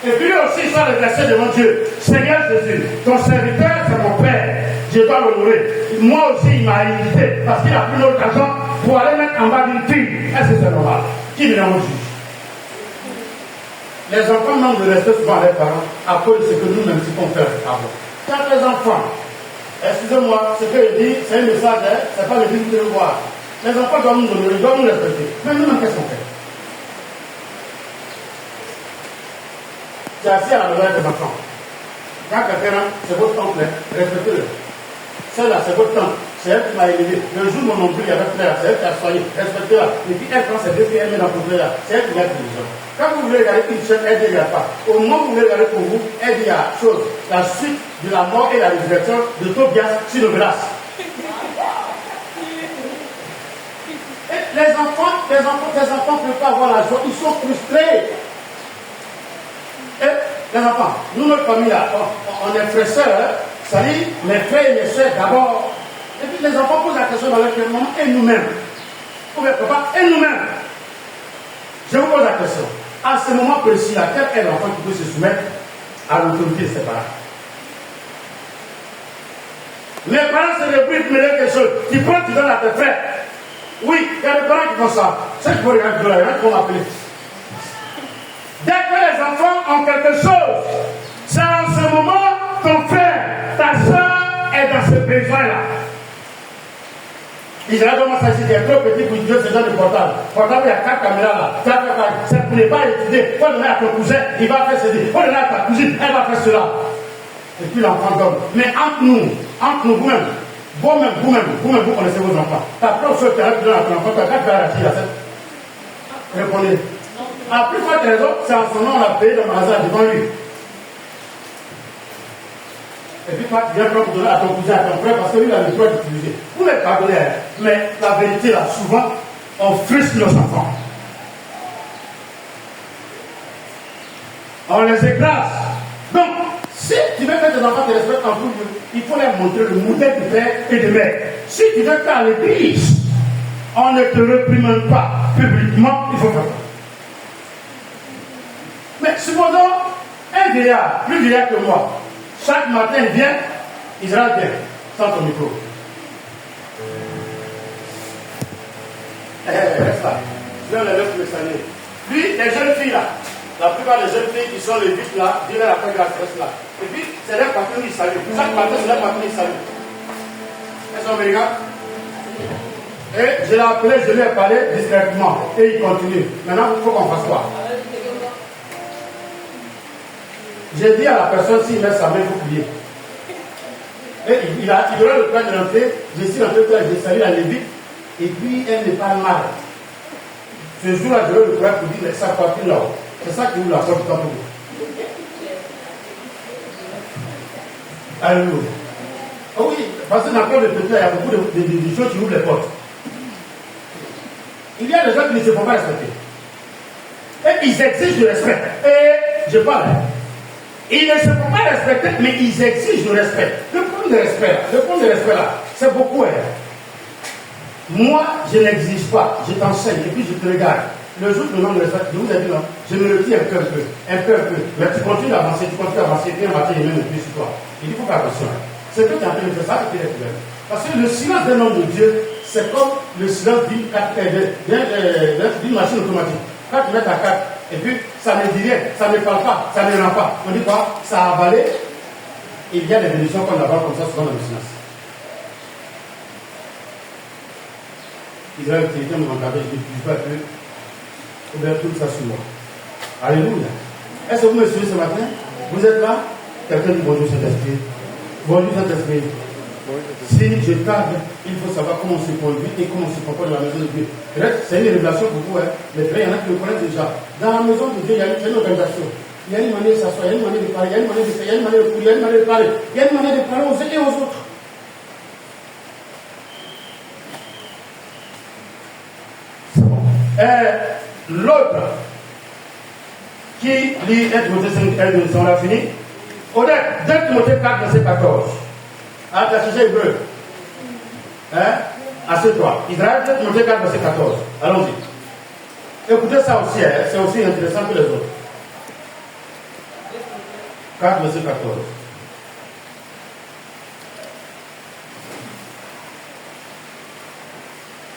Et puis aussi, ça le verset devant Dieu. Seigneur Jésus, ton serviteur c'est mon père. Je dois l'honorer. Moi aussi, il m'a invité parce qu'il a pris notre argent pour aller mettre en bas d'une fille. Est-ce que c'est normal? Qui me juge? Les enfants manquent de respect souvent à leurs parents à cause de ce que nous-mêmes nous faire avant. Quand les enfants, excusez-moi, ce que je dis, c'est un message, c'est pas le but de le voir. Les enfants doivent nous honorer, doivent nous respecter. Mais nous-mêmes, qu'est-ce qu'on fait? Tu es assis à la maison avec tes enfants. Quand quelqu'un, c'est votre oncle, respectez-le. Celle-là, c'est votre tante. C'est elle qui m'a élevé. Le jour où mon nombril avait frère, c'est elle qui a soigné. Respectez-la. Et puis elle prend ses deux filles, elle met dans le là. C'est elle qui gagne les gens. Quand vous voulez regarder une chaîne, elle dit il n'y a pas. Au moment où vous voulez regarder pour vous, elle dit il y a chose. La suite de la mort et la résurrection de Tobias sur le glace. Les enfants ne peuvent pas avoir la joie. Ils sont frustrés. Et les enfants, nous, notre famille, là, on est frères sœurs. Ça dit, mes frères et mes soeurs d'abord. Et puis les enfants posent la question dans leur cœur, maman, et nous-mêmes? Ou bien papa, et nous-mêmes? Je vous pose la question. À ce moment précis-là, quel est l'enfant qui peut se soumettre à l'autorité de ses parents? Les parents se débrouillent pour mener quelque chose. Tu prends, tu donnes à tes frères. Oui, il y a des parents qui font ça. C'est qu'il faut regarder de là, il y en a qui vont m'appeler. Dès que les enfants ont quelque chose, c'est en ce moment ton frère, ta soeur est dans ce besoin-là. Israël commence à dire qu'il est trop petit pour utiliser ce genre de portable. Portable, il y a 4 caméras là. C'est pour ne pas étudier. Faut donner à ton cousin, il va faire ceci. Faut donner à ta cousine, elle va faire cela. Et puis l'enfant donne. Mais entre nous, vous-même, vous connaissez vos enfants. Ta propre soeur qui a donné à ton enfant, tu as 4 la fille, répondez. À plus forte raison, c'est en son nom on a payé le magasin devant lui. Et puis toi, tu viens pour donner à ton cousin, à ton frère, parce que lui, il a le droit d'utiliser. Vous n'êtes pas donné, mais la vérité, là, souvent, on frustre nos enfants. On les écrase. Donc, si tu veux que tes enfants te respectent en tout lieu, il faut leur montrer le modèle de père et de mère. Si tu veux faire l'église, on ne te réprimande pas publiquement, il faut faire ça. Mais supposons un vieillard, plus vieillard que moi, chaque matin il vient, Israël vient, sans ton micro. Reste là. Je vais les laisser le saluer. Puis, les jeunes filles là, la plupart des jeunes filles qui sont les vitres là, viennent après la reste là. Et puis, c'est leur patron qui salue. Chaque matin, c'est leur patron qui salue. Elles sont véganes. Et je l'ai appelé, je lui ai parlé discrètement. Et il continue. Maintenant, il faut qu'on fasse quoi? J'ai dit à la personne, s'il met sa main, il faut prier. Et il aura le plan de l'entrée. Je suis entré, j'ai salué la Lévite. Et puis, elle n'est pas mal. Ce jour-là, je vais le faire pour dire, mais ça partit là-haut. C'est ça qui ouvre la porte du temple. Alléluia. Oh oui, parce que dans le corps de Pétré, il y a beaucoup de choses qui ouvrent les portes. Il y a des gens qui ne se font pas respecter. Et ils exigent le respect. Et je parle. Ils ne se font pas respecter, mais ils exigent le respect. Le point de respect là, c'est beaucoup. Moi, je n'exige pas, je t'enseigne et puis je te regarde. Le jour où le nom de respect, je vous ai dit non, je me le dis un peu. Mais tu continues d'avancer, puis un matin, il met le pied sur toi. Il dit, il faut faire attention. C'est que tu es en train de faire ça, c'est qu'il est problème. Parce que le silence d'un homme de Dieu, c'est comme le silence d'une machine automatique. Quand tu mets ta carte, et puis ça ne dit rien, ça ne parle pas, ça ne rend pas. On dit quoi? Ça a avalé. Il y a des bénédictions qu'on avale comme ça, souvent dans le silence. Israël, quelqu'un me regardait, je ne dis pas que ouvert tout ça sur moi. Alléluia. Est-ce que vous me suivez ce matin? Vous êtes là? Quelqu'un dit bonjour Saint-Esprit. Bonjour Saint-Esprit. Si je parle, il faut savoir comment on se conduit et comment on se comporte dans la maison de Dieu. C'est une révélation pour vous, mais il y en a qui le connaissent déjà. Dans la maison de Dieu, il y a une organisation. Il y a une manière de s'asseoir, il y a une manière de parler, il y a une manière de faire, il y a une manière de courir, il y a une manière de parler. Il y a une manière de parler aux uns et aux autres. C'est bon. L'autre qui lit 1 Timothée 5, on a fini. Honnête, 2 Timothée 4, verset 14. Ah, tu as cherché hébreu. Assieds-toi. Israël 2 Timothée 4, verset 14. Allons-y. Écoutez ça aussi, c'est aussi intéressant que les autres. 4, verset 14.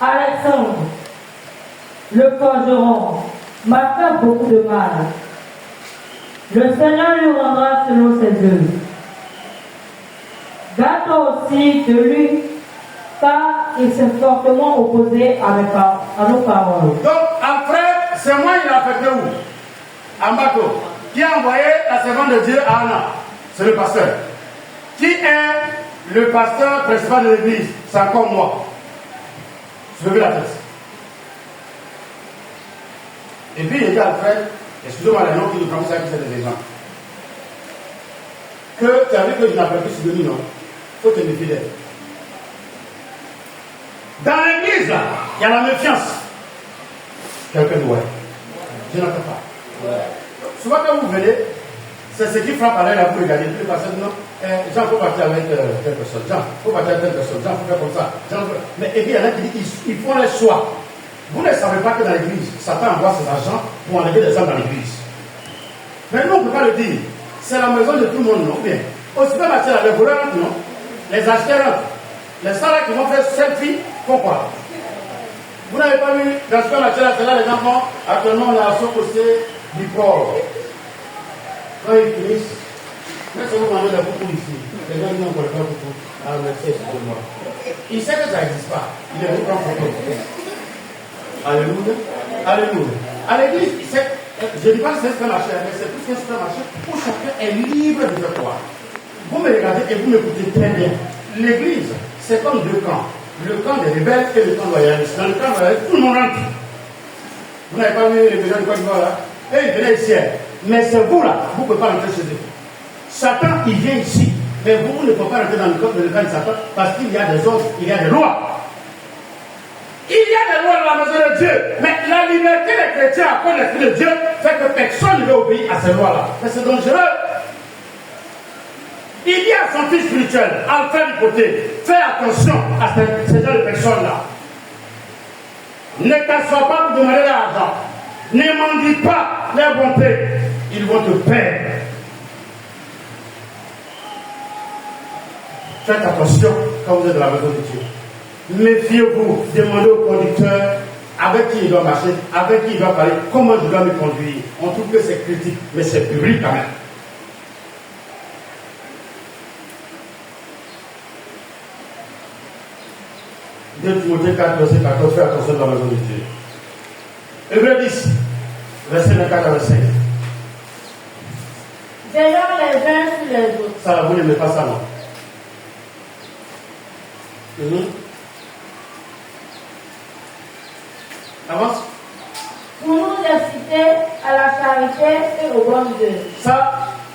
Alexandre, le forgeron, m'a fait beaucoup de mal. Le Seigneur lui rendra selon ses œuvres. Garde-toi aussi de lui, car il s'est fortement opposé à nos paroles. Donc, après, c'est moi qui l'ai affecté où? Ambato. Qui a envoyé la servante de Dieu à Anna? C'est le pasteur. Qui est le pasteur principal de l'église? C'est encore moi. Suivez la tête. Et puis il dit à Alfred, excusez-moi les noms qui nous prennent ça qui c'est des exemples. Que tu as vu que je n'appelle plus sur le non? Il faut te méfier d'elle. Dans l'église, là, il y a la méfiance. Quelqu'un dit ouais. Je n'entends pas. Ouais. Souvent quand vous venez, c'est ce qui frappe à l'œil là, vous regardez, puis les personnes non, Jean, il faut partir avec telle personne, Jean, il faut partir avec telle personne, Jean, il faut faire comme ça. Mais et puis il y en a qui disent qu'ils font les choix. Vous ne savez pas que dans l'église, Satan envoie ses agents pour enlever des âmes dans l'église. Mais nous, on ne peut pas le dire. C'est la maison de tout le monde, non? Bien. Au supermarché, les voleurs, non? Les acheteurs, les salariés qui vont faire selfie, pourquoi? Vous n'avez pas vu dans le supermarché, c'est là les enfants, actuellement, on a sauté du corps. Quand ils finissent, mais si vous mangez la coucou ici, les gens disent on ne peut pas coucou. Ah, merci, excusez-moi. Il sait que ça n'existe pas. Il est venu prendre photo. Alléluia. Alléluia. À l'église, je ne dis pas que c'est un supermarché, mais c'est plus qu'un supermarché où chacun est libre de faire quoi. Vous me regardez et vous m'écoutez très bien. L'église, c'est comme deux camps. Le camp des rebelles et le camp loyaliste. Dans le camp loyaliste, tout le monde rentre. Vous n'avez pas vu les gens du Côte d'Ivoire là? Et ils venaient ici. Mais c'est vous là, vous ne pouvez pas rentrer chez eux. Satan, il vient ici. Mais vous ne pouvez pas rentrer dans le camp de Satan parce qu'il y a des ordres, il y a des lois. Il y a des lois dans la maison de Dieu. Mais la liberté des chrétiens à cause de l'Esprit de Dieu fait que personne ne veut obéir à ces lois-là. Mais c'est dangereux. Il y a son fils spirituel, Alpha du côté. Fais attention à ces gens de personnes-là. Ne t'assois pas pour demander de l'argent. Ne mendie pas leur bonté. Ils vont te perdre. Faites attention quand vous êtes dans la maison de Dieu. Méfiez-vous, demandez au conducteur avec qui il doit marcher, avec qui il doit parler, comment je dois me conduire. On trouve que c'est critique, mais c'est public quand même. Deux Timothée 4, verset 14, fais attention dans la maison de Dieu. Hébreux 10, verset 24 à 25. Veillons les uns sur les autres. Ça, vous n'aimez pas ça, non? Avance. Pour nous inciter à la charité et aux bonnes œuvres. Ça,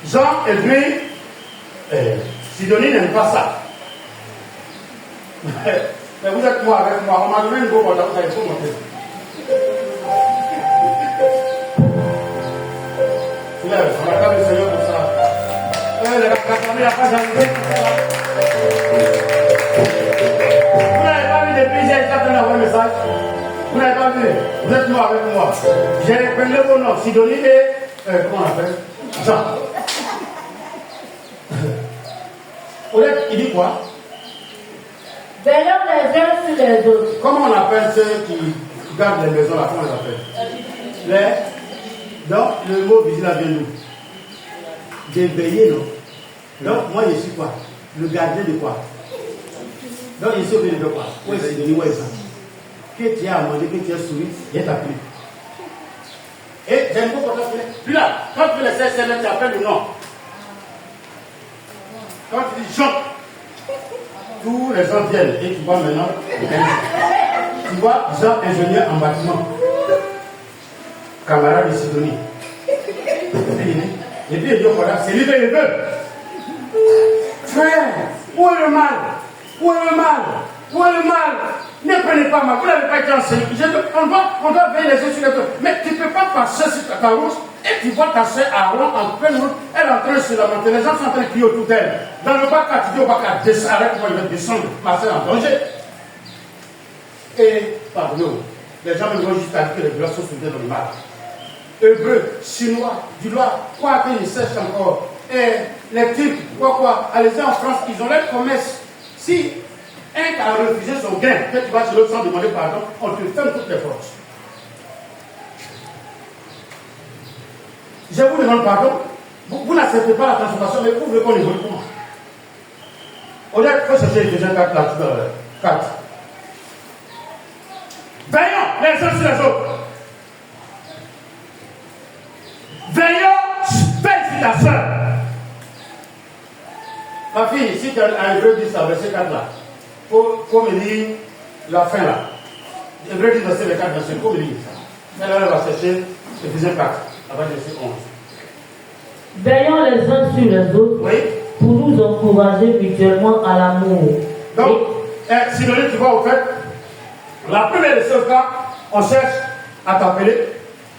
Jean et lui, Sidonie n'aime pas ça. Mais vous êtes moi avec moi, on m'a donné une go portable, il faut monter. On a pas le Seigneur pour ça. La famille n'a pas jamais. Vous n'avez pas vu depuis j'ai été en envoyer un message. Vous n'avez pas vu. Vous êtes moi avec moi. J'ai repris le bon nom, Sidonie et comment on appelle Jean. Honnête, il dit quoi? Veillons les uns sur les autres. Comment on appelle ceux qui gardent les maisons là? Comment on les appelle? Donc, le mot vigilant vient d'où? De veiller, non? Donc, moi, je suis quoi? Le gardien de quoi? Donc, je suis obligé de quoi? Où est-ce que où est ça? Que tu as à manger, que tu as souri, il y a ta pluie. Et j'ai une fois pour toi, puis là, quand tu fais les CSM, tu appelles le nom. Quand tu dis Jean, tous les gens viennent et tu vois maintenant, tu vois Jean, ingénieur en bâtiment, camarade de Sidonie. Et puis il dit voilà, c'est lui qui le veut. Frère, où est le mal? Où est le mal? Où est le mal? Ne prenez pas mal, vous n'avez pas été enseigné. On doit veiller les yeux sur les autres. Mais tu ne peux pas passer sur ta route et tu vois ta soeur Aaron en pleine route, elle est en train de se lamenter, les gens sont en train de crier autour d'elle. Dans le bac, tu dis au bac, arrête-moi, je vais descendre, ma soeur est en danger. Et, pardon, les gens me vont juste à dire que les blancs sont soudés dans le mal. Hébreux, chinois, du Loir, quoi qu'ils sèchent encore. Et les types, quoi, allez-y en France, ils ont leur commerce. Si un a refusé son gain, que tu vas sur l'autre sans demander pardon, on te ferme toutes les portes. Je vous demande pardon. Vous n'acceptez pas la transformation, mais vous voulez qu'on évolue comment? On a fait chercher Ephésiens 4 là, 4. Veillons les uns sur les autres. Veillons, veille sur ta soeur. Ma fille, si tu as un Hébreux 10 à verset 4 là, faut me lire la fin là. Hébreux 10 verset 4, verset, faut me lire ça. Elle va chercher Ephésiens 4, avant verset 11. Veillons les uns sur les autres, Oui. pour nous encourager mutuellement à l'amour. Donc, sinon, tu vois, au fait, la première des choses, quand on cherche à t'appeler,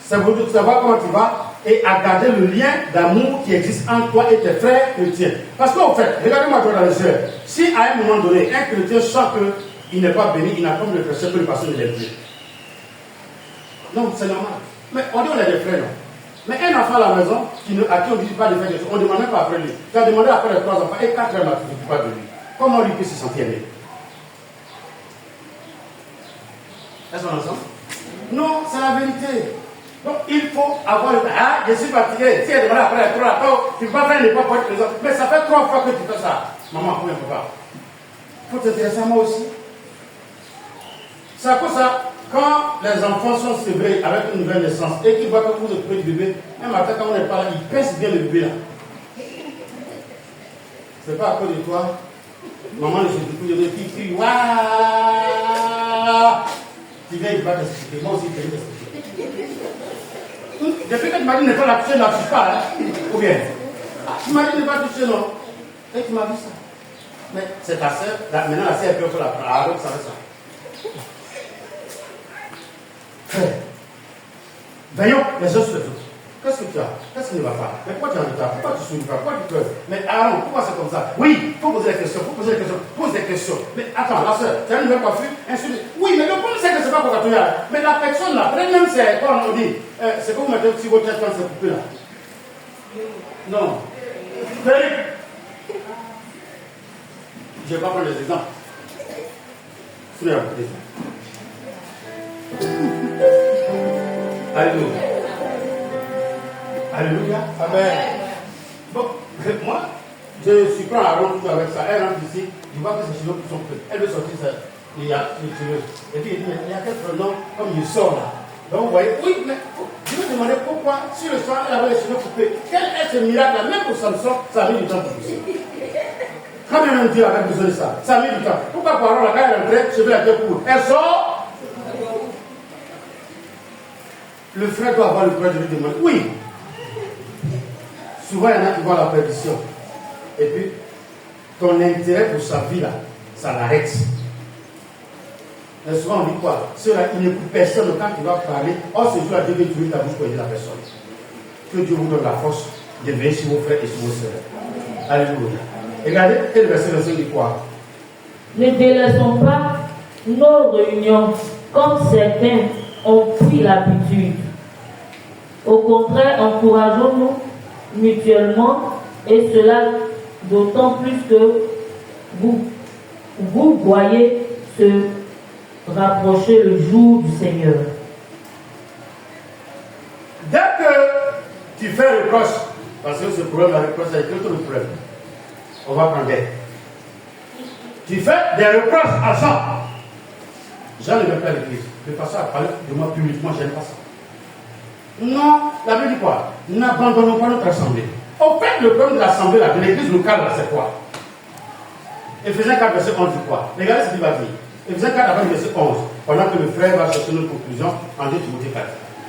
c'est pour savoir comment tu vas et à garder le lien d'amour qui existe entre toi et tes frères chrétiens. Parce qu'en fait, regardez-moi dans les yeux, si à un moment donné, un chrétien sent qu'il n'est pas béni, il n'a pas de frère que le pasteur de l'église. Non, c'est normal. Mais on dit on est des frères, non? Mais un enfant à la maison, à qui on ne dit pas de faire des choses, on ne demande même pas après lui. Tu as demandé après les 3 enfants et 4 heures, tu ne dis pas de lui. Comment lui peut se sentir aimé? Est-ce qu'on est ensemble? Non, c'est la vérité. Donc il faut avoir le temps. Ah, je suis fatigué. Si elle demande après les 3 rapports, tu ne peux pas faire les pas pour les autres. Mais ça fait 3 fois que tu fais ça. Maman, comment on ne peut pas? Il faut t'intéresser à moi aussi. C'est à cause de ça, quand les enfants sont sévrés avec une nouvelle naissance et qu'ils voient que vous occupez du bébé, un matin quand on n'est pas là, ils pince bien le bébé là. C'est pas à cause de toi. Maman ne se dit plus de qui crie, waouh! Tu viens, il va t'expliquer. Moi aussi, je vais t'expliquer. Depuis que tu m'as dit ne pas la toucher, ne la touche pas. Hein? Ou bien, tu m'as dit ne pas toucher, non? Et tu m'as dit ça. Mais c'est ta soeur, maintenant la soeur, elle peut la prendre. Ah, donc ça va ça. Frère, veillons les uns sur les autres. Qu'est-ce que tu as? Qu'est-ce qui ne va pas? Mais pourquoi tu es en retard? Pourquoi tu souris pas? Pourquoi tu pleures? Mais Aaron, pourquoi c'est comme ça? Oui, il faut poser des questions, pose des questions. Mais attends, la soeur, tu as une nouvelle coiffure? Oui, mais le problème c'est que c'est pas pour toi. Mais la personne là, même c'est quoi on dit? C'est que vous mettez aussi votre tête quand c'est coupé là. Non. Je vais pas prendre les exemples. Souvenez la côté. Alléluia. Alléluia. Amen. Bon, moi, je suis prêt à rentrer avec ça. Elle rentre ici, je vois que ses cheveux sont faits. Elle veut sortir ça. Il y a les cheveux. Et puis il dit, il y a quelques noms comme il sort là. Donc vous voyez, oui, mais je me demandais pourquoi, si le soir elle avait les cheveux coupés, quel est ce miracle là? Même pour Samson, ça a mis du temps pour pousser. Quand même Dieu avait besoin de ça, ça a mis du temps. Pourquoi par exemple, quand elle rentrait, les cheveux étaient courts. Elle sort. Le frère doit avoir le courage de lui demander. Oui. Souvent, il y en a qui voient la perdition. Et puis, ton intérêt pour sa vie, là, ça l'arrête. Mais souvent, on dit quoi? Ceux-là, ils n'écoutent personne quand ils doivent parler. Or, ce jour-là, Dieu veut utiliser ta bouche pour aider la personne. Que Dieu vous donne la force de veiller sur vos frères et sur vos sœurs. Alléluia. Regardez, quel verset le Seigneur dit quoi? Ne délaissons pas nos réunions comme certains ont pris l'habitude. Au contraire, encourageons-nous mutuellement, et cela d'autant plus que vous voyez se rapprocher le jour du Seigneur. Dès que tu fais reproche, parce que ce problème, la reproche, c'est tout le problème. On va prendre des. Tu fais des reproches à Jean. Jean ne veut pas l'église. De façon à parler de moi publiquement, je n'aime pas ça. Non, la Bible dit quoi? N'abandonnons pas notre assemblée. Au fait, le problème de l'assemblée, de l'église locale, c'est quoi? Éphésiens 4, verset 11 dit quoi? Regardez ce qu'il va dire. Éphésiens 4, verset 11. Pendant que le frère va chercher notre conclusion en 2 Timothée 4.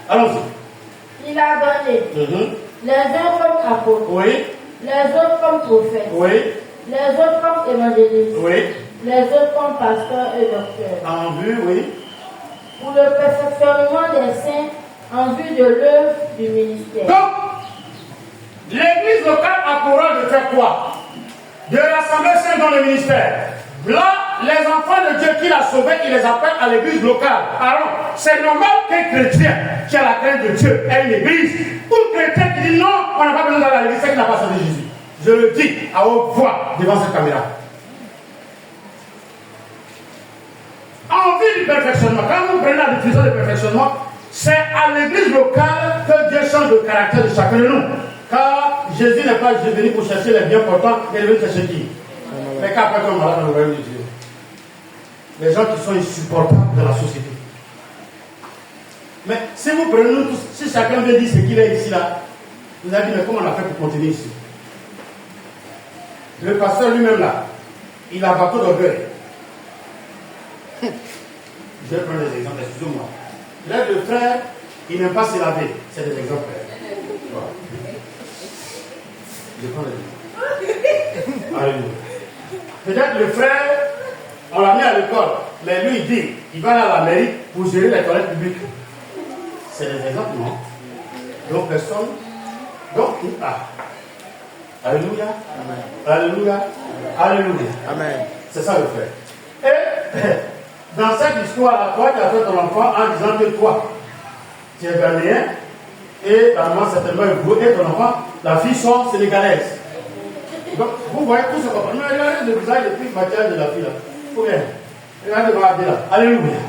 Allons-y. Il a donné les uns comme apôtres, Oui. les autres comme prophètes, Oui. les autres comme évangélistes, Oui. les autres comme pasteurs et docteurs. En vue, oui. Pour le perfectionnement des saints en vue de l'œuvre du ministère. Donc, l'église locale a pour rôle de faire quoi? De rassembler saints dans le ministère. Là, les enfants de Dieu qu'il a sauvés, il les appelle à l'église locale. Alors, c'est normal qu'un chrétien qui a la crainte de Dieu ait une église, ou un chrétien qui dit non, on n'a pas besoin d'aller à l'église, c'est qu'il n'a pas sauvé Jésus. Je le dis à haute voix devant cette caméra. En vue du perfectionnement, quand vous prenez la définition de perfectionnement, c'est à l'église locale que Dieu change le caractère de chacun de nous. Car Jésus n'est pas venu pour chercher les bien portants, il est venu chercher qui? Mais qu'après on malade dans le royaume de Dieu. Les gens qui sont insupportables de la société. Mais si vous prenez nous tous, si chacun veut dire ce qu'il est ici là, vous allez dire mais comment on a fait pour continuer ici? Le pasteur lui-même là, il a bateau d'orgueil. Je vais prendre des exemples, excusez-moi. Là, le frère, il n'aime pas se laver. C'est des exemples. Voilà. Je prends les exemples. Alléluia. Peut-être le frère, on l'a mis à l'école, mais lui il dit, il va aller à la mairie pour gérer les toilettes publiques. C'est des exemples, non? Donc personne. Donc, Alléluia. Amen. Alléluia. Alléluia. Amen. C'est ça le frère. Et dans cette histoire-là, toi, tu as fait ton enfant en disant que toi, tu es ghanéen, et la maman certainement est beau, et ton enfant, la fille sont sénégalaises. Donc, vous voyez tout ce qu'on fait. Mais regardez le visage et puis le maquillage de la fille là. Faut bien. Regardez là. Alléluia.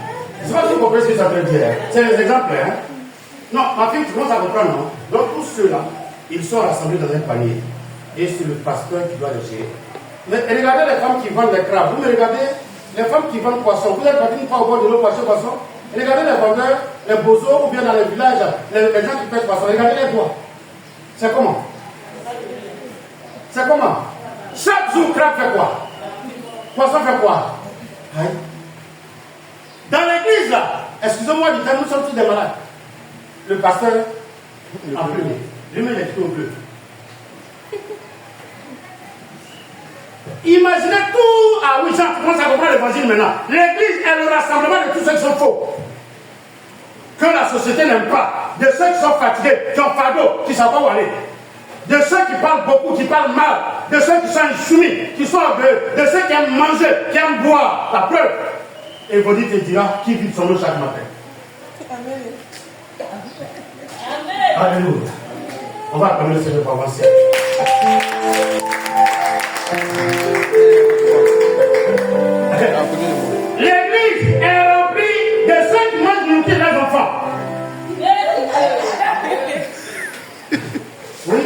Je ne sais pas si vous comprenez ce que ça veut dire. C'est les exemples, hein. Non, ma fille, tu commences à comprendre, non? Donc, tous ceux-là, ils sont rassemblés dans un panier. Et c'est le pasteur qui doit les gérer. Mais regardez les femmes qui vendent les crabes. Vous me regardez, Les femmes qui vendent poisson, vous êtes parti une fois au bord de l'eau pour acheter poisson. Regardez les vendeurs, les bozos ou bien dans les villages, les gens qui pêchent poisson, regardez les doigts. C'est comment? C'est comment? Chaque jour, crabe fait quoi? Poisson fait quoi? Aïe. Dans l'église, là, excusez-moi du terme, nous sommes tous des malades. Le pasteur, en bleu, lui met les pieds au bleu. Imaginez tout. Ah oui, Jean, comment ça comprend l'évangile maintenant? L'église est le rassemblement de tous ceux qui sont faux. Que la société n'aime pas. De ceux qui sont fatigués, qui ont fardeau, qui ne savent pas où aller. De ceux qui parlent beaucoup, qui parlent mal. De ceux qui sont insoumis, qui sont orgueilleux. De ceux qui aiment manger, qui aiment boire. La preuve. Et Vodi te dira qui vide son eau chaque matin. Amen. Alléluia. On va appeler le Seigneur pour avancer. L'église est remplie de ceux qui mangent du nourriture des enfants. Oui,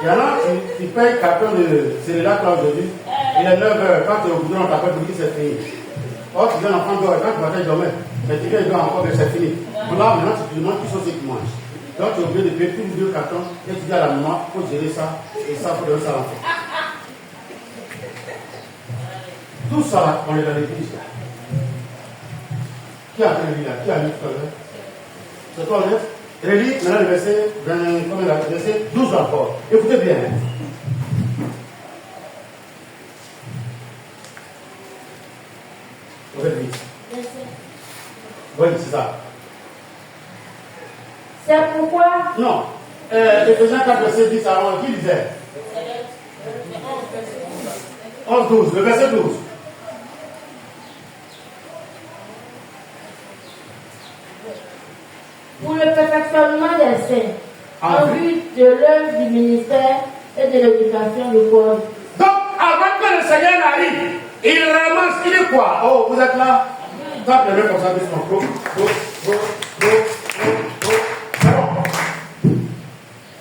il y en a qui payent carton de Cérélac là aujourd'hui. Il est 9h, quand tu es au bout, on t'appelle pour dire que c'est fini. Or, tu viens l'enfant dehors, quand tu vas dormir, mais tu viens et encore que c'est fini. Là, maintenant, tu te demandes qui sont ceux qui mangent. Donc, tu es obligé de payer tous les 2 cartons et tu dis à la maman, il faut gérer ça, et ça, il faut donner ça à l'enfant. Tout ça, là, on est dans l'église. Qui a fait le là? Qui a mis tout à l'heure? C'est toi, honnête? Relis maintenant le verset, verset 12 encore. Écoutez bien. Oui, c'est ça. C'est pourquoi. Non. Éphésiens 4, verset 10 à 11, qui disait 11, 12, le verset 12. Pour le perfectionnement des saints, en vue de l'œuvre du ministère et de l'éducation du corps. Donc, avant que le Seigneur n'arrive, il ramasse, il est quoi? Oh, vous êtes là? Tape les mains comme ça, doucement.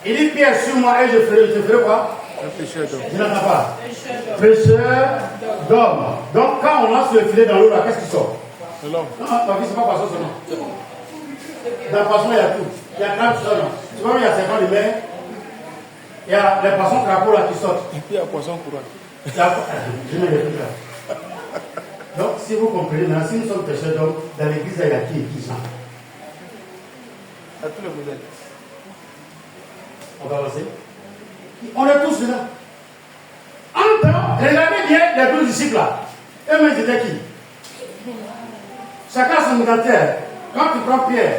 Il dit Pierre sur moi et je ferai quoi? Un pécheur d'homme. Je n'entends pas. Pécheur d'homme. Donc, quand on lance le filet dans l'eau, là, qu'est-ce qui sort? C'est l'homme. Non, ma vie, c'est pas poisson seulement. Dans le poisson, il y a tout. Il y a 30 seulement. Tu vois, il y a 50 de mer. Il y a les poissons crapauds là qui sortent. Et puis il y a poisson courant. Je mets les trucs là. Donc, si vous comprenez, maintenant, si nous sommes pécheurs d'hommes, dans l'église, il y a qui et qui sont? À tous les modèles. On va avancer. On est tous là. En temps, regardez bien les 12 disciples là. Eux-mêmes étaient qui? Chacun son identitaire. Quand tu prends Pierre,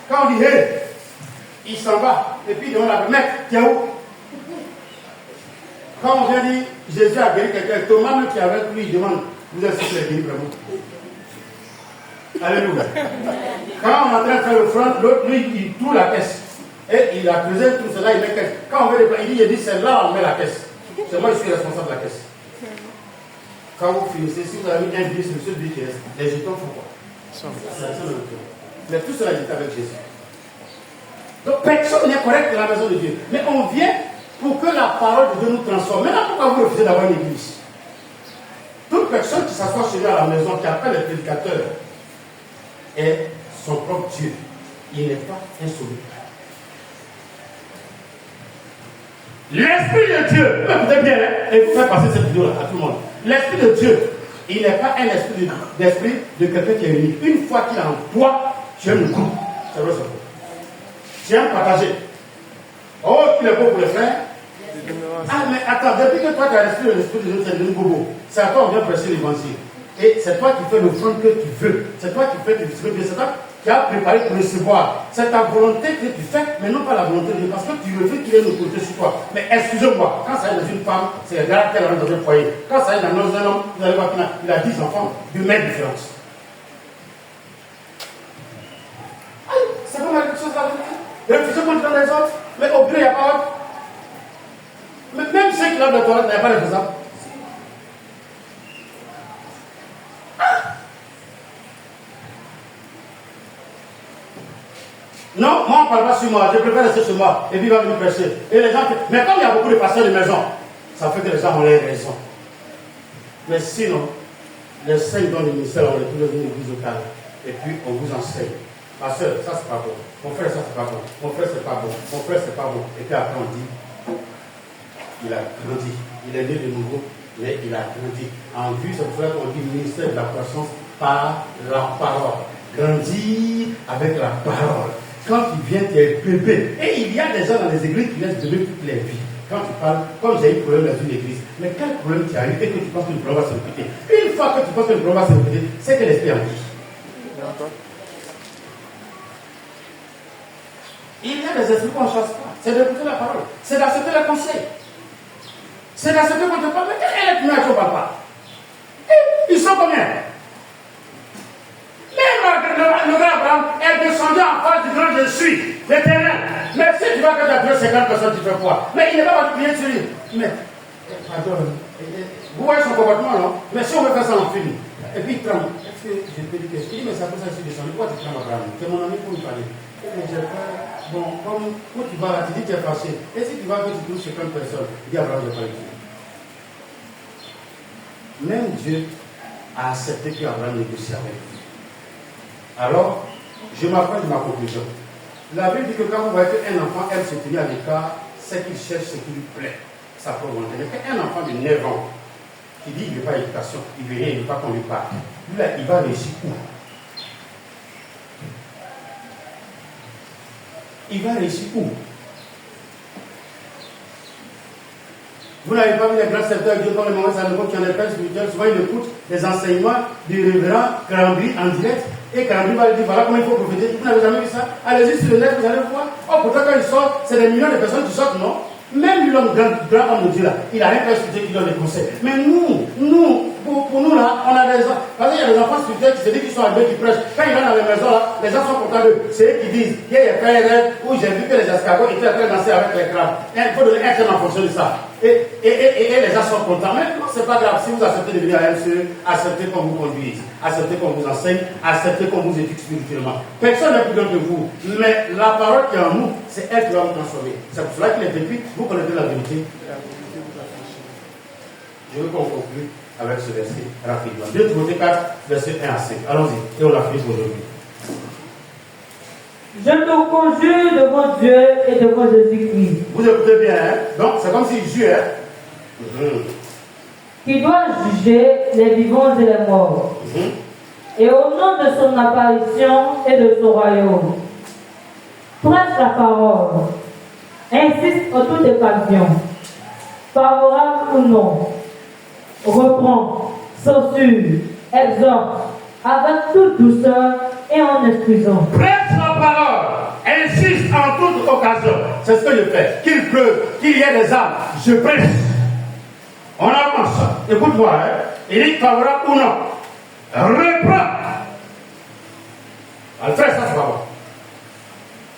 quand on dit hey, il s'en va. Et puis il demande à mec, tu es où? Quand on vient dire Jésus a guéri quelqu'un, Thomas qui est avec lui, il demande, vous êtes sûr qu'il est guéri vraiment? Alléluia. Quand on est en train de faire le front, l'autre lui, il tourne la caisse. Et il a creusé tout cela, il met caisse. Quand on veut les il dit c'est là on met la caisse. C'est moi qui suis responsable de la caisse. Quand vous finissez, si vous avez mis un billet sur ce billet qui reste, les jetons font quoi? Mais tout cela est avec Jésus. Donc personne n'est correct dans la maison de Dieu. Mais on vient pour que la parole de Dieu nous transforme. Maintenant, pourquoi vous refusez d'avoir une église? Toute personne qui s'assoit chez lui à la maison, qui appelle le prédicateur, est son propre Dieu. Il n'est pas insoumis. L'Esprit de Dieu, écoutez bien, et vous faites passer cette vidéo à tout le monde. L'Esprit de Dieu, il n'est pas un esprit d'esprit de quelqu'un qui est unique. Une fois qu'il est en toi, tu aimes le groupe. C'est vrai, c'est vrai. Tu aimes partager. Oh, il est beau pour les frères. Ah, mais attends, depuis que toi tu as l'esprit de Dieu, c'est devenu bobo. C'est à toi qu'on vient prêcher l'évangile. Et c'est toi qui fais le front que tu veux. C'est toi qui fais tes distributions. C'est toi qui as préparé pour recevoir. C'est ta volonté que tu fais, mais non pas la volonté de Dieu. Parce que tu veux que tu aies une autorité sur toi. Mais excusez-moi, quand ça est dans une femme, c'est le gars qu'elle a dans un foyer. Quand ça est dans un homme, vous allez voir qu'il a 10 enfants de même différence. C'est pas mal quelque chose là. Refusez contre les autres, mais au plus il n'y a pas autre. Mais même ceux qui lavent la toilette n'ont pas les exemples. Non, moi on ne parle pas sur moi, je préfère rester sur moi et puis il va venir prêcher. Et les gens, mais comme il y a beaucoup de pasteurs de maison, ça fait que les gens ont les raisons. Mais sinon, les 5 dons du ministère, on les trouve dans une église locale. Et puis, on vous enseigne. Ma soeur, ça c'est pas bon. Mon frère, ça c'est pas bon. Mon frère, c'est pas bon. Mon frère, c'est pas bon. Et puis après, on dit, il a grandi. Il est né de nouveau, mais il a grandi. En vue, c'est pour ça qu'on dit ministère de la croissance par la parole. Grandir avec la parole. Quand tu viens, tu es bébé. Et il y a des gens dans les églises qui laissent bébé toutes les vies. Quand tu parles, comme j'ai eu problème dans une église, mais quel problème tu as eu et que tu penses que le problème va se répéter. Une fois que tu penses que le problème va se répéter, c'est que l'esprit en dit. Il y a des esprits qu'on ne chasse pas. C'est d'écouter la parole. C'est d'accepter les conseils. C'est d'accepter qu'on te parle. Mais quel est le premier à ton papa? Ils sont combien? Même le grand Abraham est descendu en face du grand je suis, l'Éternel. Mais si tu vois que tu as tué 50 personnes, tu fais quoi? Mais il n'est pas particulier sur lui. Mais, pardon, vous voyez son comportement, non? Mais si on veut faire ça en film, et puis il tremble. Est-ce que je peux dire que je dis, mais c'est pour ça que je suis descendu. Pourquoi tu trembles, Abraham? C'est mon ami pour nous parler. Mais j'ai peur. Bon, comme où tu vas là, tu dis que tu es fâché. Et si tu vas que tu touches 50 personnes, dis Abraham, je parle de Dieu. Même Dieu a accepté qu'Abraham négocie avec lui. Alors, je m'approche de ma conclusion. La Bible dit que quand vous voyez qu'un enfant aime se tenir à l'écart, c'est qu'il cherche ce qui lui plaît, sa propre volonté. Mais qu'un enfant de 9 ans qui dit qu'il ne veut pas d'éducation, il ne veut rien, il ne veut pas qu'on lui parle, lui là, il va réussir où? Il va réussir où? Vous n'avez pas vu les grands serviteurs de Dieu comme les mamans Salomon qui en est père spirituel, souvent ils écoutent les enseignements du révérend Karambri en direct. Et Karambri va lui dire voilà comment il faut prophétiser. Vous n'avez jamais vu ça? Allez-y sur le net, vous allez voir. Oh, pourtant quand il sort, c'est des millions de personnes qui sortent, non? Même lui, l'homme grand homme de Dieu là, il a rien fait spirituel qui donne des conseils. Mais nous, pour nous là, on a des gens. Parce qu'il y a des enfants spirituels qui se disent qu'ils sont arrivés, qui prêchent. Quand ils rentrent dans les maisons là, les gens sont contents d'eux. C'est eux qui disent il y a fait un rêve où j'ai vu que les escargots étaient en train de danser avec les crabes. Il faut donner un thème en fonction de ça. Et les gens sont contents. Mais non, c'est pas grave. Si vous acceptez de venir à MCE, acceptez qu'on vous conduise, acceptez qu'on vous enseigne, acceptez qu'on vous éduque spirituellement. Personne n'est plus grand que vous. Mais la parole qui est en nous, c'est elle qui va vous transformer. C'est pour cela qu'il est écrit, vous connaissez la vérité. Je veux qu'on conclue avec ce verset rapidement. 2 Timothée 4, verset 1 à 5. Allons-y. Et on l'a fait pour aujourd'hui. Je te conjure devant Dieu et devant Jésus-Christ. Vous écoutez bien, hein? Donc c'est comme s'il juait. Hein? Qui doit juger les vivants et les morts. Et au nom de son apparition et de son royaume, prêche la parole, insiste en toute occasion, favorable ou non, reprend, censure, exhorte, avec toute douceur et en instruisant. Prêche la parole, insiste en toute occasion. C'est ce que je fais. Qu'il pleuve, qu'il y ait des âmes, je prêche. On avance. Écoute-moi, hein? Il dit favorable ou non. Reprends. Alfred, ça c'est pas bon.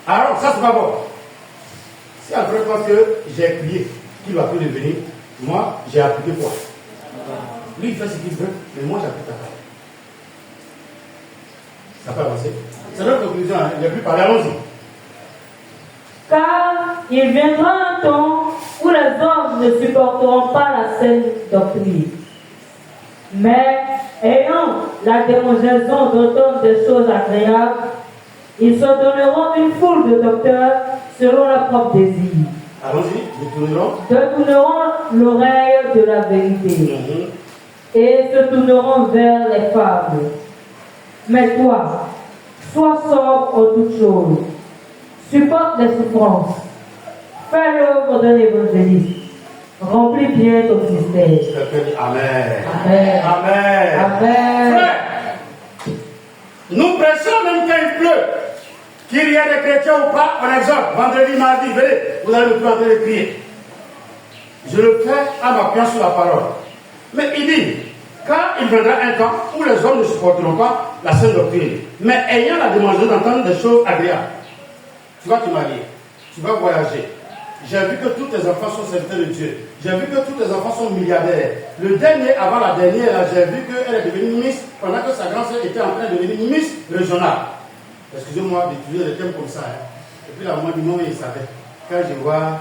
Alors, ça c'est pas bon. Si Alfred pense que j'ai crié, qu'il va plus devenir, moi j'ai appliqué quoi? Lui il fait ce qu'il veut, mais moi j'applique la parole. Ça peut avancer. C'est notre conclusion, hein? Il n'y a plus parlé, allons-y. Car il viendra un temps où les hommes ne supporteront pas la saine doctrine, mais ayant la démonstration d'entendre des choses agréables, ils se donneront une foule de docteurs selon leur propre désir. Allons-y, détourneront l'oreille de la vérité et se tourneront vers les fables. Mais toi, sois sobre en toutes choses, supporte les souffrances, fais l'œuvre d'un évangéliste, remplis bien ton ministère. Amen. Amen. Amen. Amen. Frère, nous prêchons même quand il pleut. Qu'il y ait des chrétiens ou pas, on exhorte. Vendredi, mardi, venez, vous allez me plus en train de crier. Je le fais en m'appuyant sur la parole. Mais il dit, car il viendra un temps où les hommes ne supporteront pas la saine doctrine, mais ayant la demande d'entendre des choses agréables. Tu vas te marier, tu vas voyager. J'ai vu que tous tes enfants sont serviteurs de Dieu. J'ai vu que tous tes enfants sont milliardaires. Le dernier, avant la dernière, j'ai vu qu'elle est devenue ministre pendant que sa grande sœur était en train de devenir ministre régionale. Excusez-moi d'utiliser des thèmes comme ça. Hein. Et puis là, moi, du moment il savait. Quand je vois,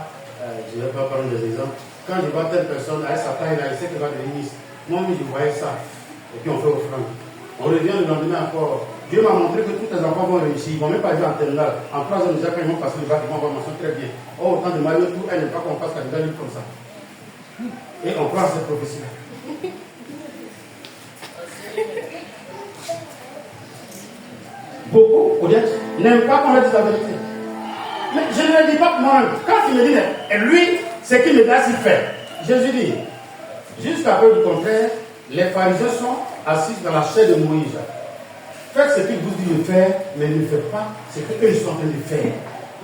je ne vais pas prendre des exemples, quand je vois telle personne avec sa taille là, il sait qu'elle va devenir ministre. Moi-même, je voyais ça. Et puis on fait offrande. On revient le lendemain encore. Dieu m'a montré que tous tes enfants vont réussir. Ils ne vont même pas aller en terminale. En 3 ans déjà, quand ils vont passer le bac, ils vont avoir mention très bien. Oh, autant de Mario, tout, elle n'aime pas qu'on fasse la nouvelle comme ça. Et on croit à cette prophétie-là. Beaucoup, peut-être, n'aiment pas qu'on leur dise la vérité. Mais je ne le dis pas moi-même. Quand il me dit, et lui, c'est qu'il me laisse faire. Jésus dit, jusqu'à preuve du contraire, les pharisiens sont assis dans la chair de Moïse. Faites ce qu'il vous dit de faire, mais ne faites pas ce qu'eux sont en train de faire.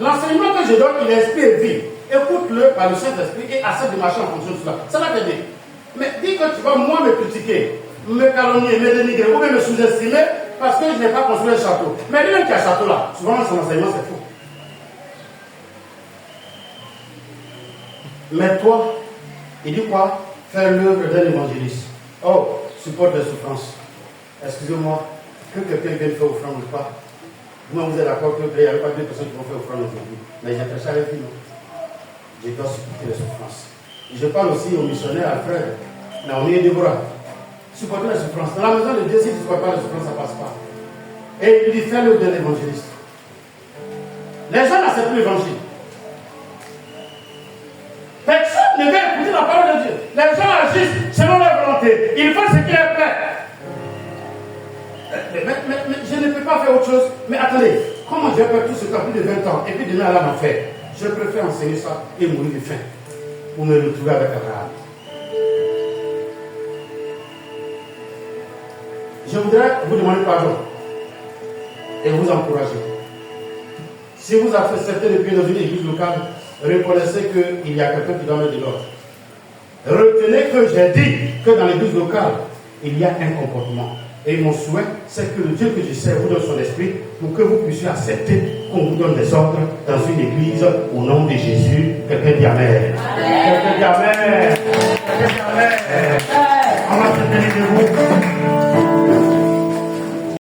L'enseignement que je donne, il est esprit et vie. Écoute-le par le Saint-Esprit et accepte de marcher en fonction de cela. Ça va t'aider. Mais dis que tu vas moi me critiquer, me calomnier, me dénigrer ou même me sous-estimer parce que je n'ai pas construit un château. Mais lui-même qui a un château là, souvent son enseignement c'est faux. Mais toi, il dit quoi? Faire l'œuvre d'un évangéliste. Oh, supporte les souffrances. Excusez-moi, que quelqu'un vienne faire offrande ou pas. Moi, vous êtes d'accord qu'il n'y avait pas 2 personnes qui vont faire offrande aujourd'hui. Mais j'ai prêché avec lui, non? Je dois supporter les souffrances. Je parle aussi aux missionnaires, à frère. Naomi et Déborah. Supporter les souffrances. Dans la maison de Dieu, si tu ne supportes pas les souffrances, ça ne passe pas. Et il dit faire l'œuvre d'un évangéliste. Les gens n'acceptent plus l'évangile. Personne ne veut écouter la parole de Dieu. Les gens agissent selon leur volonté. Ils font ce qui est plaît. Mais je ne peux pas faire autre chose. Mais attendez, comment j'ai fait tout ce temps, plus de 20 ans, et puis demain à l'âme en faire? Je préfère enseigner ça et mourir de faim pour me retrouver avec Abraham. Je voudrais vous demander pardon et vous encourager. Si vous acceptez de prier dans une église locale, reconnaissez qu'il y a quelqu'un qui doit mettre de l'ordre. Retenez que j'ai dit que dans l'église locale, il y a un comportement. Et mon souhait, c'est que le Dieu que je sers vous donne son esprit pour que vous puissiez accepter qu'on vous donne des ordres dans une église au nom de Jésus. Quelqu'un dit Amen. Quelqu'un dit Amen. Quelqu'un dit Amen. On va se tenir debout.